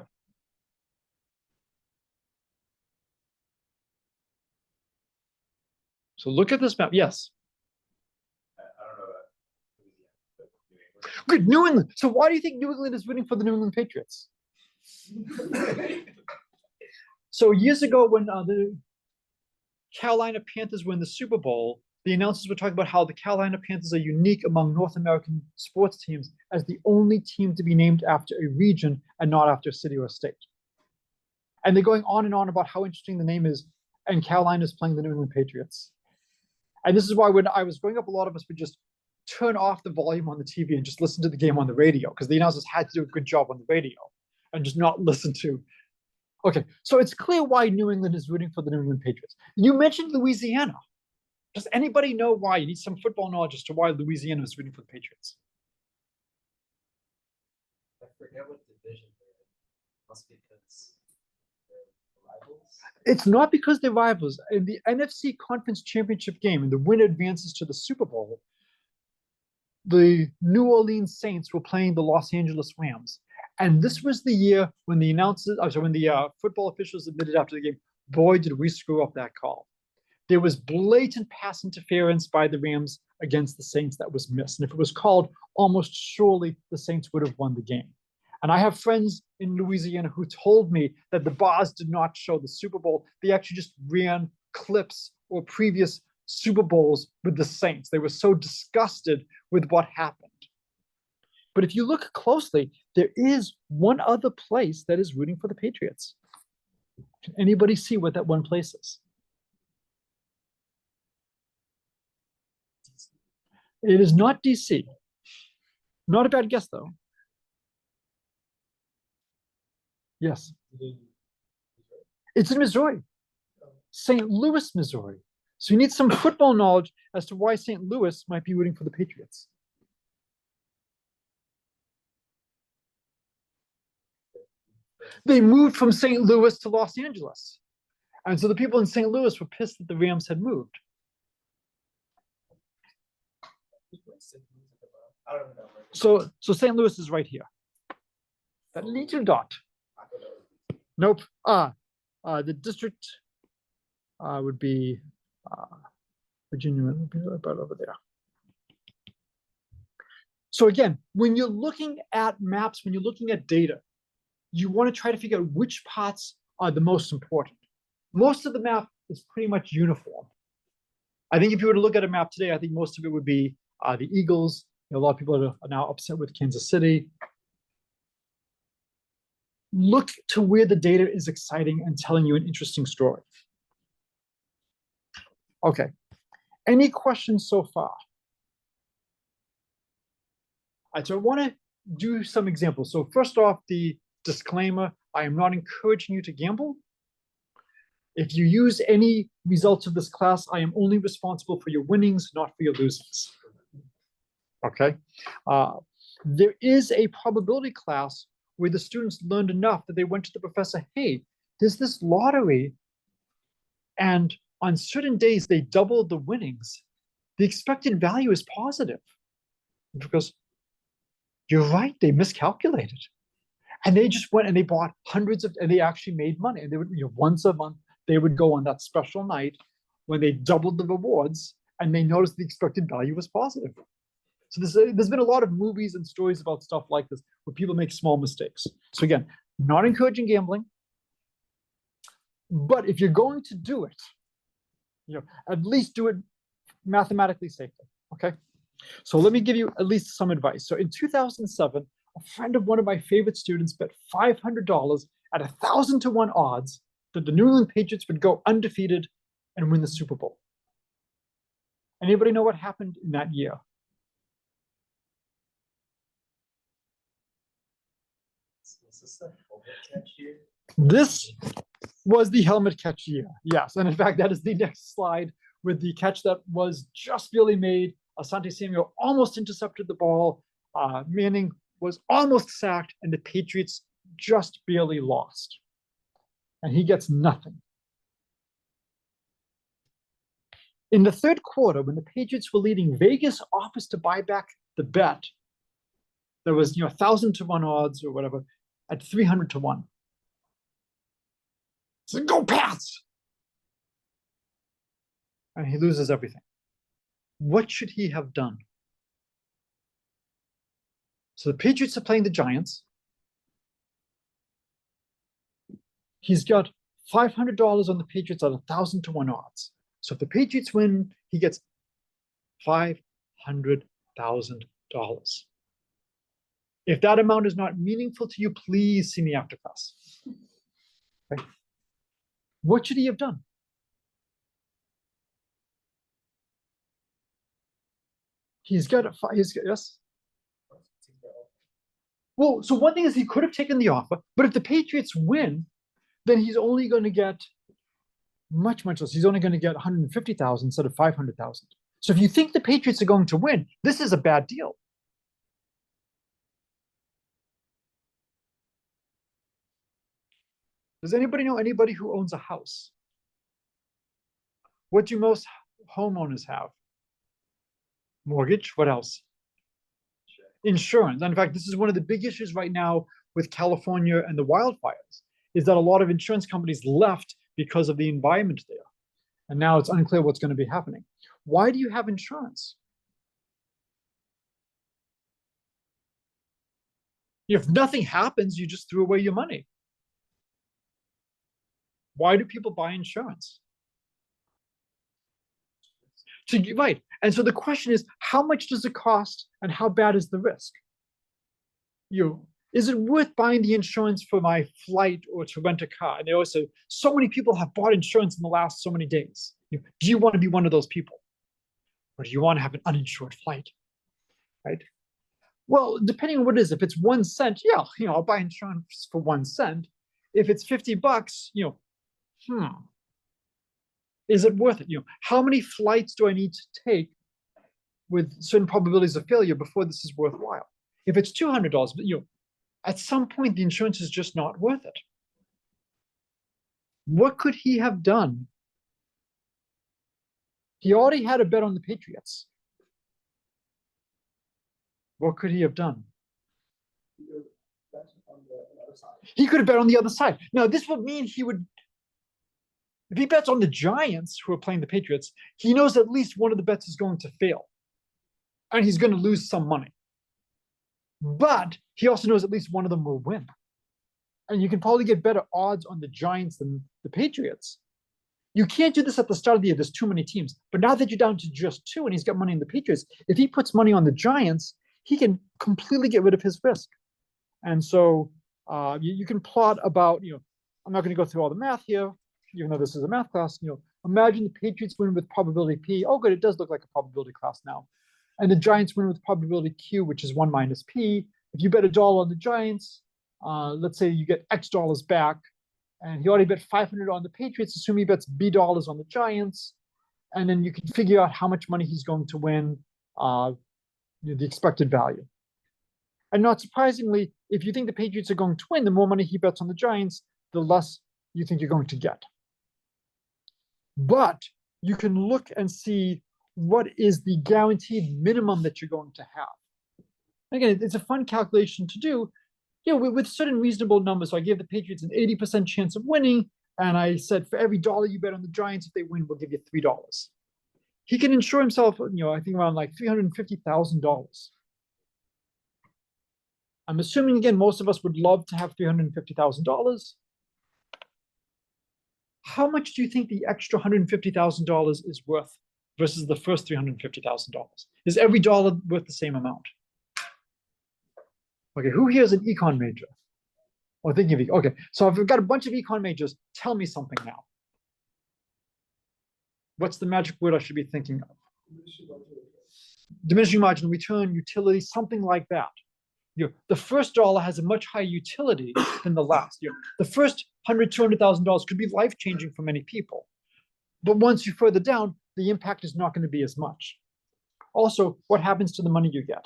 So look at this map. Yes. I don't know about Louisiana, but New England. Good, New England. So why do you think New England is rooting for the New England Patriots? So years ago, when the Carolina Panthers were in the Super Bowl, the announcers were talking about how the Carolina Panthers are unique among North American sports teams as the only team to be named after a region and not after a city or a state. And they're going on and on about how interesting the name is, and Carolina is playing the New England Patriots. And this is why when I was growing up, a lot of us would just turn off the volume on the TV and just listen to the game on the radio, because the announcers had to do a good job on the radio and just not listen to. Okay, so it's clear why New England is rooting for the New England Patriots. You mentioned Louisiana. Does anybody know why? You need some football knowledge as to why Louisiana is rooting for the Patriots. I forget what division they're in. Must be because they're rivals. It's not because they're rivals. In the NFC Conference Championship game, and the winner advances to the Super Bowl, the New Orleans Saints were playing the Los Angeles Rams. And this was the year when the announcers, when the football officials admitted after the game, boy, did we screw up that call. There was blatant pass interference by the Rams against the Saints that was missed. And if it was called, almost surely the Saints would have won the game. And I have friends in Louisiana who told me that the bars did not show the Super Bowl. They actually just ran clips or previous Super Bowls with the Saints. They were so disgusted with what happened. But if you look closely, there is one other place that is rooting for the Patriots. Can anybody see what that one place is? It is not DC. Not a bad guess, though. Yes. It's in Missouri. St. Louis, Missouri. So you need some football knowledge as to why St. Louis might be rooting for the Patriots. They moved from St. Louis to Los Angeles. And so the people in St. Louis were pissed that the Rams had moved. I don't know. So St. Louis is right here. That little dot. Nope. The district would be Virginia, would be about over there. So again, when you're looking at maps, when you're looking at data, you want to try to figure out which parts are the most important. Most of the map is pretty much uniform. I think if you were to look at a map today, I think most of it would be the Eagles. A lot of people are now upset with Kansas City. Look to where the data is exciting and telling you an interesting story. Okay, any questions so far? All right, so I want to do some examples. So first off, the disclaimer, I am not encouraging you to gamble. If you use any results of this class, I am only responsible for your winnings, not for your losings. Okay. There is a probability class where the students learned enough that they went to the professor, hey, there's this lottery, and on certain days they doubled the winnings. The expected value is positive. Because you're right, they miscalculated. And they just went and they bought hundreds of, and they actually made money. And they would, once a month, they would go on that special night when they doubled the rewards, and they noticed the expected value was positive. So there's been a lot of movies and stories about stuff like this where people make small mistakes. So again, not encouraging gambling, but if you're going to do it, at least do it mathematically safely, okay? So let me give you at least some advice. So in 2007, a friend of one of my favorite students bet $500 at 1,000 to 1 odds that the New England Patriots would go undefeated and win the Super Bowl. Anybody know what happened in that year? This was the helmet catch year, yes. And in fact, that is the next slide with the catch that was just barely made Asante Samuel almost intercepted the ball. Manning was almost sacked, and the Patriots just barely lost. And he gets nothing. In the third quarter, when the Patriots were leading, Vegas offers to buy back the bet. There was 1,000 to 1 odds or whatever at 300 to 1. So go Pats! And he loses everything. What should he have done? So the Patriots are playing the Giants. He's got $500 on the Patriots at 1,000 to 1 odds. So if the Patriots win, he gets $500,000. If that amount is not meaningful to you, please see me after class. Okay. What should he have done? He's got yes. Well, so one thing is he could have taken the offer, but if the Patriots win, then he's only going to get much less. He's only going to get 150,000 instead of 500,000. So if you think the Patriots are going to win, this is a bad deal. Does anybody know anybody who owns a house? What do most homeowners have? Mortgage. What else? Insurance. And in fact, this is one of the big issues right now with California and the wildfires, is that a lot of insurance companies left because of the environment there. And now it's unclear what's going to be happening. Why do you have insurance? If nothing happens, you just threw away your money. Why do people buy insurance? Right. And so the question is, how much does it cost and how bad is the risk? Is it worth buying the insurance for my flight or to rent a car? And they always say, so many people have bought insurance in the last so many days. Do you want to be one of those people? Or do you want to have an uninsured flight? Right? Well, depending on what it is, if it's 1 cent, yeah, I'll buy insurance for 1 cent. If it's $50, is it worth it? How many flights do I need to take with certain probabilities of failure before this is worthwhile? If it's $200, but at some point the insurance is just not worth it. What could he have done? He already had a bet on the Patriots. What could he have done? He could have bet on the other side. Now, this would mean he would, if he bets on the Giants who are playing the Patriots, he knows at least one of the bets is going to fail. And he's going to lose some money. But he also knows at least one of them will win. And you can probably get better odds on the Giants than the Patriots. You can't do this at the start of the year. There's too many teams. But now that you're down to just 2 and he's got money in the Patriots, if he puts money on the Giants, he can completely get rid of his risk. And so you can plot about, I'm not going to go through all the math here, even though this is a math class. Imagine the Patriots win with probability P. Oh, good, it does look like a probability class now. And the Giants win with probability Q, which is 1 minus P. If you bet $1 on the Giants, let's say you get X dollars back, and he already bet 500 on the Patriots, assume he bets B dollars on the Giants, and then you can figure out how much money he's going to win, the expected value. And not surprisingly, if you think the Patriots are going to win, the more money he bets on the Giants, the less you think you're going to get. But you can look and see what is the guaranteed minimum that you're going to have. Again, it's a fun calculation to do, with certain reasonable numbers. So I gave the Patriots an 80% chance of winning, and I said for every $1 you bet on the Giants, if they win, we'll give you $3. He can insure himself, I think around like $350,000. I'm assuming, again, most of us would love to have $350,000. How much do you think the extra $150,000 is worth versus the first $350,000? Is every dollar worth the same amount? Okay, who here is an econ major? Or thinking of okay, so if we've got a bunch of econ majors, tell me something now. What's the magic word I should be thinking of? Diminishing marginal return, utility, something like that. The first dollar has a much higher utility than the last. The first $100,000, $200,000 could be life-changing for many people. But once you further down, the impact is not going to be as much. Also, what happens to the money you get?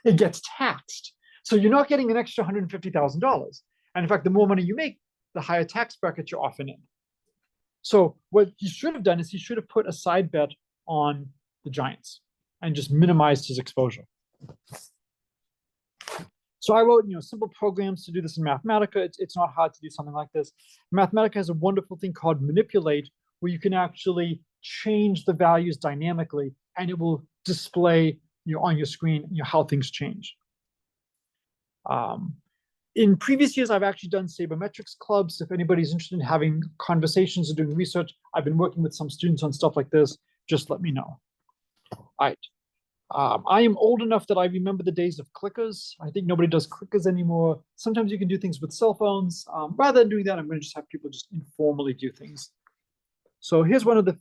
It gets taxed. So you're not getting an extra $150,000. And in fact, the more money you make, the higher tax bracket you're often in. So what he should have done is he should have put a side bet on the Giants and just minimized his exposure. So I wrote, simple programs to do this in Mathematica. It's not hard to do something like this. Mathematica has a wonderful thing called manipulate, where you can actually change the values dynamically, and it will display, on your screen, how things change. In previous years, I've actually done sabermetrics clubs. If anybody's interested in having conversations or doing research, I've been working with some students on stuff like this. Just let me know. All right. I am old enough that I remember the days of clickers. I think nobody does clickers anymore. Sometimes you can do things with cell phones. Rather than doing that, I'm going to just have people just informally do things. So here's one of the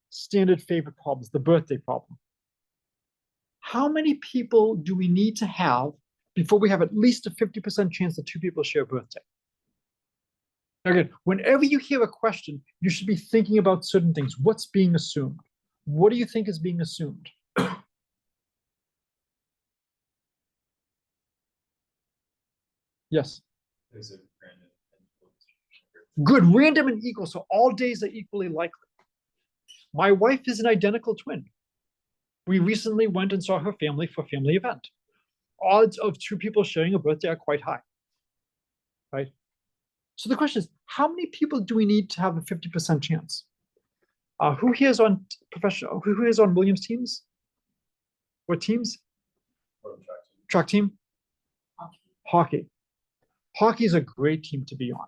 standard favorite problems, the birthday problem. How many people do we need to have before we have at least a 50% chance that two people share a birthday? Again, whenever you hear a question, you should be thinking about certain things. What's being assumed? What do you think is being assumed? Yes. There's a random. Good, random and equal, so all days are equally likely. My wife is an identical twin. We recently went and saw her family for a family event. Odds of two people sharing a birthday are quite high, right? So the question is, how many people do we need to have a 50% chance? Who here is on professional? Who is on Williams teams? What teams? Track team? Hockey. Hockey is a great team to be on.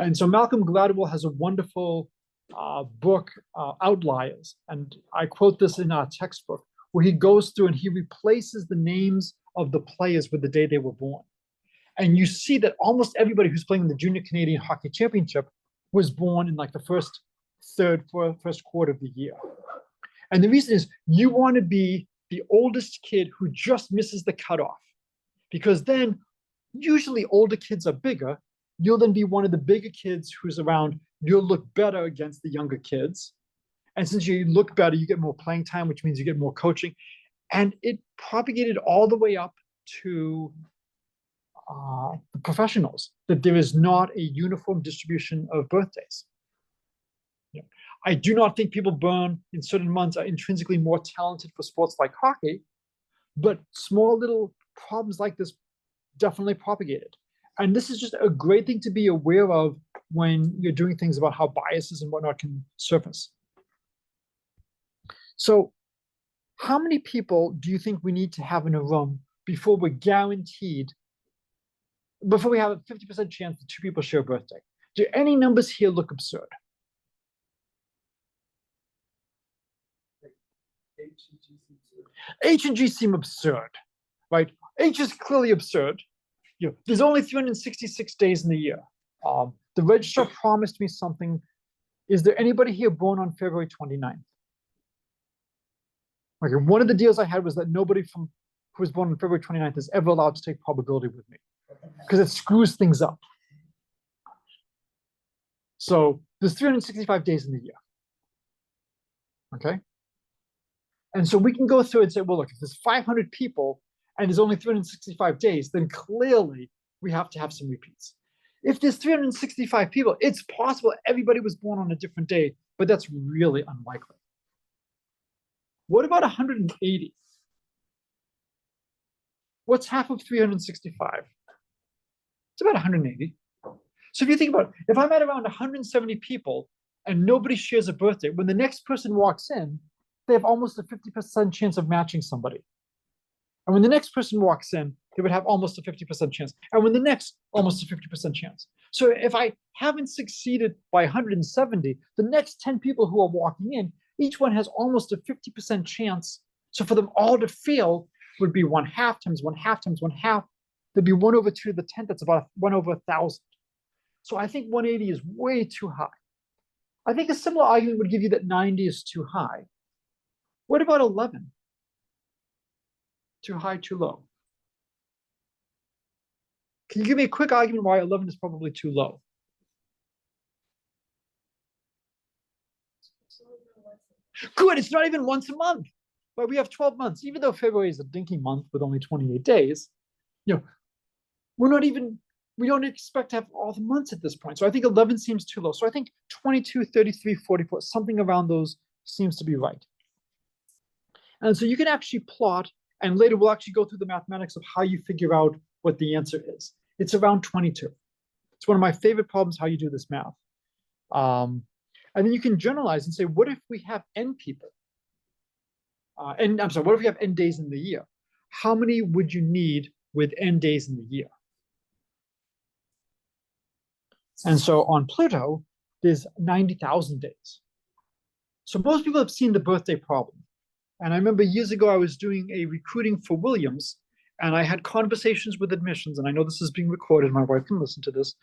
And so Malcolm Gladwell has a wonderful book, Outliers. And I quote this in our textbook, where he goes through and he replaces the names of the players with the day they were born. And you see that almost everybody who's playing in the Junior Canadian Hockey Championship was born in like the first quarter of the year. And the reason is you want to be the oldest kid who just misses the cutoff, because then usually older kids are bigger. You'll then be one of the bigger kids who's around. You'll look better against the younger kids. And since you look better, you get more playing time, which means you get more coaching. And it propagated all the way up to the professionals, that there is not a uniform distribution of birthdays. I do not think people born in certain months are intrinsically more talented for sports like hockey, but small little problems like this definitely propagated. And this is just a great thing to be aware of when you're doing things about how biases and whatnot can surface. So how many people do you think we need to have in a room before we're guaranteed, before we have a 50% chance that two people share a birthday? Do any numbers here look absurd? H and G seem absurd, right? H is clearly absurd. There's only 366 days in the year. The registrar promised me something. Is there anybody here born on February 29th? Okay, one of the deals I had was that nobody who was born on February 29th is ever allowed to take probability with me, because it screws things up. So there's 365 days in the year. Okay? And so we can go through and say, well, look, if there's 500 people and there's only 365 days, then clearly we have to have some repeats. If there's 365 people, it's possible everybody was born on a different day, but that's really unlikely. What about 180? What's half of 365? It's about 180. So if you think about it, if I'm at around 170 people and nobody shares a birthday, when the next person walks in, they have almost a 50% chance of matching somebody. And when the next person walks in, they would have almost a 50% chance. And when the next, almost a 50% chance. So if I haven't succeeded by 170, the next 10 people who are walking in, each one has almost a 50% chance. So for them all to fail would be 1/2 times 1/2 times 1/2. There'd be 1/2 to the 10th. That's about 1/1000. So I think 180 is way too high. I think a similar argument would give you that 90 is too high. What about 11? Too high, too low? Can you give me a quick argument why 11 is probably too low? Good, it's not even once a month. But we have 12 months. Even though February is a dinky month with only 28 days, we don't expect to have all the months at this point. So I think 11 seems too low. So I think 22, 33, 44, something around those seems to be right. And so you can actually plot, and later we'll actually go through the mathematics of how you figure out what the answer is. It's around 22. It's one of my favorite problems, how you do this math. And then you can generalize and say, what if we have n people? What if we have n days in the year? How many would you need with n days in the year? And so on Pluto, there's 90,000 days. So most people have seen the birthday problem. And I remember years ago, I was doing a recruiting for Williams, and I had conversations with admissions, and I know this is being recorded, my wife can listen to this,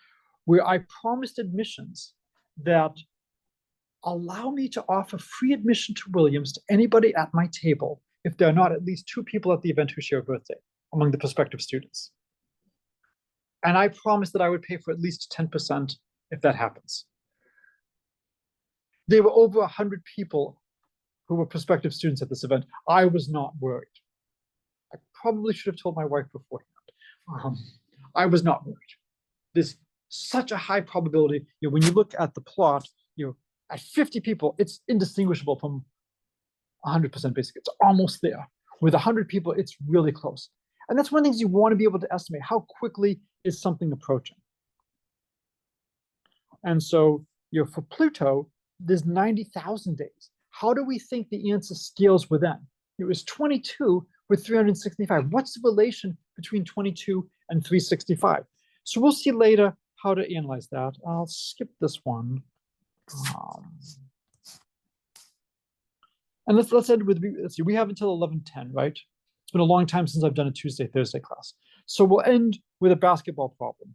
where I promised admissions that allow me to offer free admission to Williams to anybody at my table if there are not at least 2 people at the event who share a birthday among the prospective students. And I promised that I would pay for at least 10% if that happens. There were over 100 people who were prospective students at this event. I was not worried. I probably should have told my wife beforehand. I was not worried. There's such a high probability. When you look at the plot, at 50 people, it's indistinguishable from 100% basic. It's almost there. With 100 people, it's really close. And that's one of the things you want to be able to estimate. How quickly is something approaching? And so, for Pluto, there's 90,000 days. How do we think the answer scales with n? It was 22 with 365. What's the relation between 22 and 365? So we'll see later how to analyze that. I'll skip this one. And let's end with, let's see, we have until 11:10, right? It's been a long time since I've done a Tuesday, Thursday class. So we'll end with a basketball problem.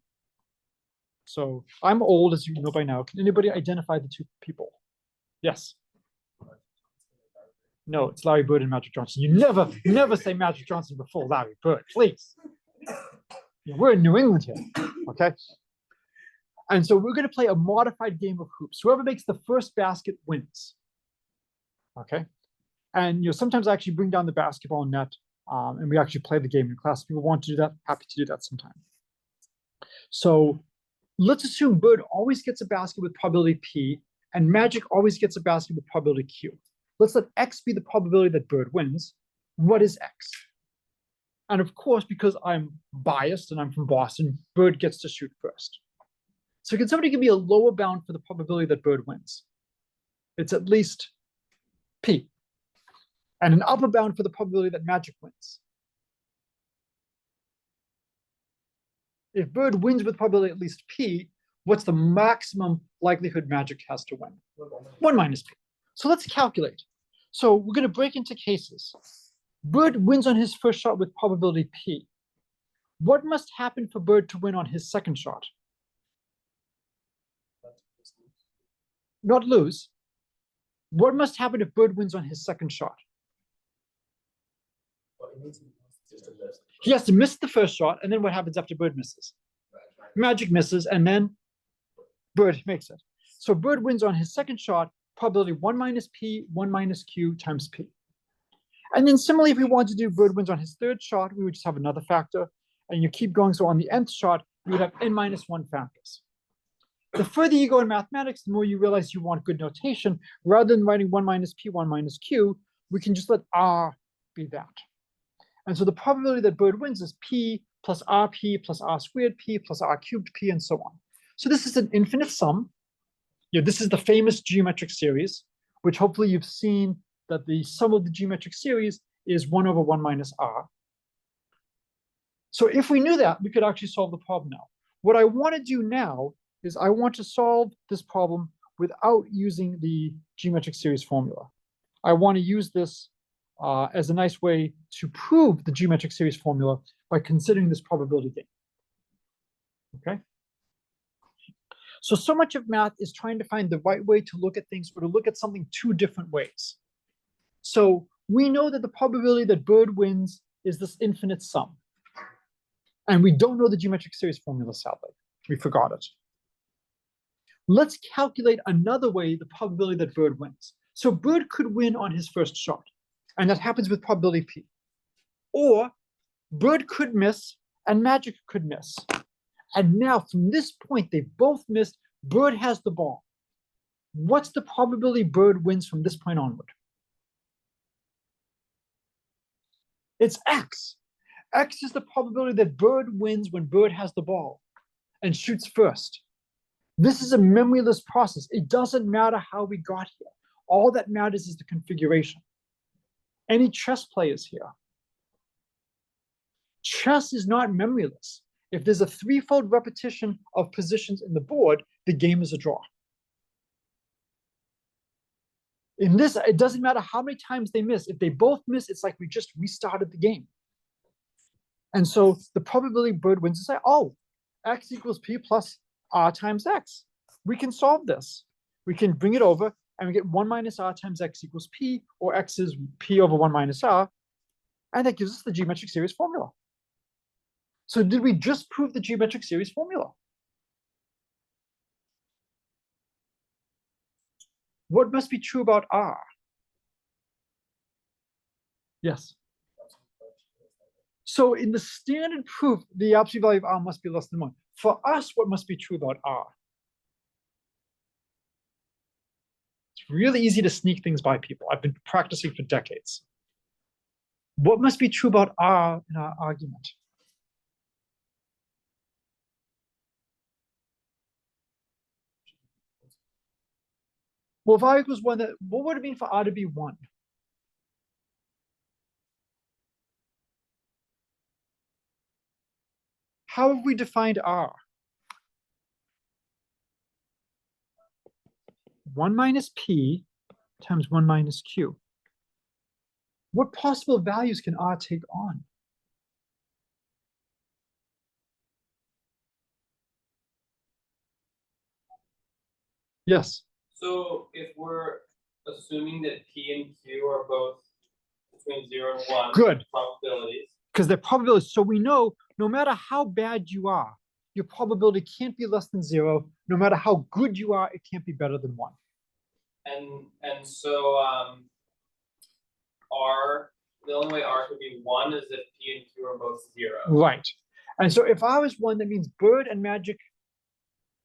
So I'm old, as you know by now. Can anybody identify the 2 people? Yes. No, it's Larry Bird and Magic Johnson. You never say Magic Johnson before Larry Bird, please. We're in New England here, okay? And so we're going to play a modified game of hoops. Whoever makes the first basket wins. Okay. And sometimes I actually bring down the basketball net, and we actually play the game in class. If people want to do that, happy to do that sometime. So let's assume Bird always gets a basket with probability P, and Magic always gets a basket with probability Q. Let's let X be the probability that Bird wins. What is X? And of course, because I'm biased and I'm from Boston, Bird gets to shoot first. So can somebody give me a lower bound for the probability that Bird wins? It's at least P. And an upper bound for the probability that Magic wins. If Bird wins with probability at least P, what's the maximum likelihood Magic has to win? 1 minus P. So let's calculate. So we're going to break into cases. Bird wins on his first shot with probability P. What must happen for Bird to win on his second shot? Not lose. What must happen if Bird wins on his second shot? He has to miss the first shot, and then what happens after Bird misses? Magic misses, and then Bird makes it. So Bird wins on his second shot, probability 1 minus P, 1 minus Q times P. And then similarly, if we want to do Bird wins on his third shot, we would just have another factor, and you keep going. So on the nth shot, you would have n minus 1 factors. The further you go in mathematics, the more you realize you want good notation. Rather than writing 1 minus P, 1 minus Q, we can just let R be that. And so the probability that Bird wins is P plus RP plus R squared P plus R cubed P, and so on. So this is an infinite sum. This is the famous geometric series, which hopefully you've seen that the sum of the geometric series is 1 over 1 minus R. So if we knew that, we could actually solve the problem now. What I want to do now is I want to solve this problem without using the geometric series formula. I want to use this as a nice way to prove the geometric series formula by considering this probability game. Okay? So much of math is trying to find the right way to look at things, or to look at something 2 different ways. So we know that the probability that Bird wins is this infinite sum. And we don't know the geometric series formula, sadly. We forgot it. Let's calculate another way the probability that Bird wins. So Bird could win on his first shot, and that happens with probability P. Or Bird could miss and Magic could miss. And now from this point, they both missed. Bird has the ball. What's the probability Bird wins from this point onward? It's X. X is the probability that Bird wins when Bird has the ball and shoots first. This is a memoryless process. It doesn't matter how we got here. All that matters is the configuration. Any chess players here? Chess is not memoryless. If there's a threefold repetition of positions in the board, the game is a draw. In this, it doesn't matter how many times they miss. If they both miss, it's like we just restarted the game. And so the probability Bird wins is like, oh, X equals P plus R times X. We can solve this. We can bring it over and we get 1 minus R times X equals P, or X is P over 1 minus R. And that gives us the geometric series formula. So did we just prove the geometric series formula? What must be true about R? Yes. So in the standard proof, the absolute value of R must be less than 1. For us, what must be true about R? It's really easy to sneak things by people. I've been practicing for decades. What must be true about R in our argument? Well, if R equals 1, what would it mean for R to be 1? How have we defined R? 1 minus P times 1 minus Q. What possible values can R take on? Yes. So if we're assuming that P and Q are both between 0 and 1 Good. probabilities. Because they're probabilities. So we know no matter how bad you are, your probability can't be less than 0. No matter how good you are, it can't be better than 1. And so R, the only way R could be 1 is if P and Q are both 0. Right. And so if R is 1, that means Bird and Magic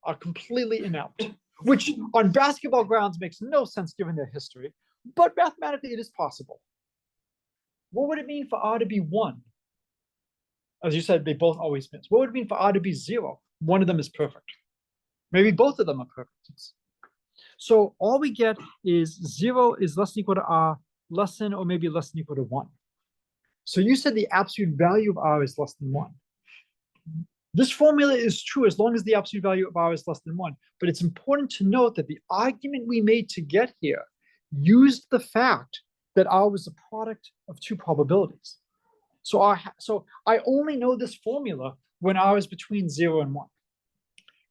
are completely inept, which on basketball grounds makes no sense given their history, but mathematically it is possible. What would it mean for R to be 1? As you said, they both always miss. What would it mean for R to be 0? One of them is perfect. Maybe both of them are perfect. So all we get is 0 is less than or equal to R, less than or maybe less than or equal to 1. So you said the absolute value of R is less than 1. This formula is true as long as the absolute value of R is less than 1. But it's important to note that the argument we made to get here used the fact that R was the product of two probabilities. So I only know this formula when R is between 0 and 1.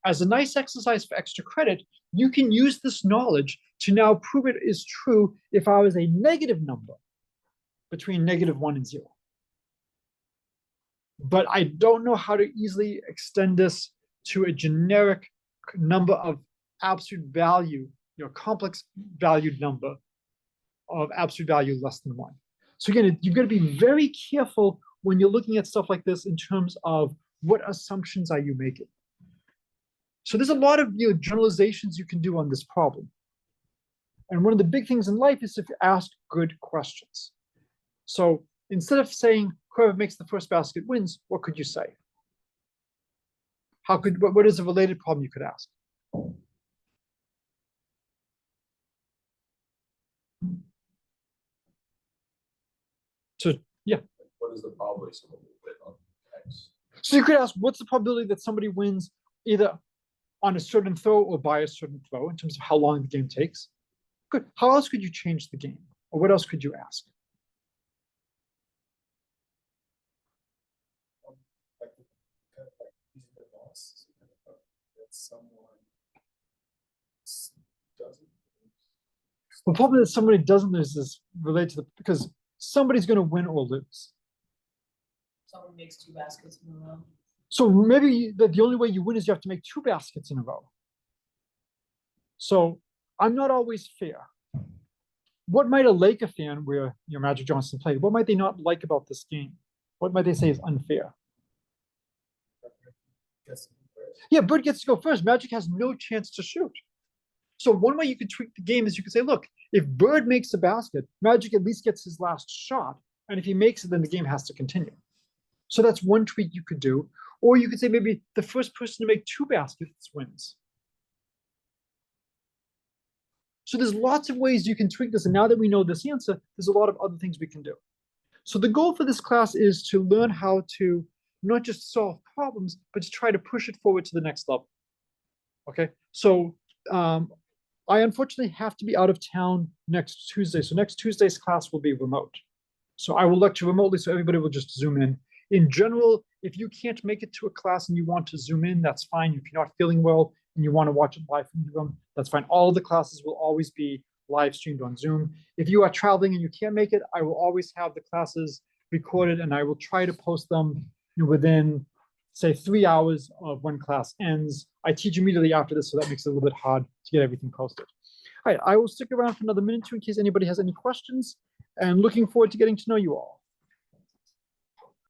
As a nice exercise for extra credit, you can use this knowledge to now prove it is true if R is a negative number between -1 and 0. But I don't know how to easily extend this to a generic number of absolute value, complex valued number of absolute value less than 1. So again, you've got to be very careful when you're looking at stuff like this in terms of what assumptions are you making. So there's a lot of generalizations you can do on this problem. And one of the big things in life is to ask good questions. So instead of saying whoever makes the first basket wins, what could you say? What is a related problem you could ask? So yeah. What is the probability someone will win on X? So you could ask, what's the probability that somebody wins either on a certain throw or by a certain throw in terms of how long the game takes? Good. How else could you change the game? Or what else could you ask? Using the loss that someone doesn't. The problem that somebody doesn't lose is related to because somebody's going to win or lose. Someone makes 2 baskets in a row. So maybe the only way you win is you have to make 2 baskets in a row. So I'm not always fair. what might a Laker fan where Magic Johnson played, what might they not like about this game? What might they say is unfair? Yes. Yeah, Bird gets to go first. Magic has no chance to shoot. So one way you could tweak the game is you could say, look, if Bird makes a basket, Magic at least gets his last shot. And if he makes it, then the game has to continue. So that's one tweak you could do. Or you could say maybe the first person to make 2 baskets wins. So there's lots of ways you can tweak this. And now that we know this answer, there's a lot of other things we can do. So the goal for this class is to learn how to not just solve problems, but to try to push it forward to the next level. Okay, so I unfortunately have to be out of town next Tuesday. So next Tuesday's class will be remote. So I will lecture remotely, so everybody will just Zoom in. In general, if you can't make it to a class and you want to Zoom in, that's fine. If you're not feeling well and you want to watch it live from your room, that's fine. All of the classes will always be live streamed on Zoom. If you are traveling and you can't make it, I will always have the classes recorded and I will try to post them within, say, 3 hours of when class ends. I teach immediately after this, so that makes it a little bit hard to get everything posted. All right, I will stick around for another minute or two in case anybody has any questions, and looking forward to getting to know you all.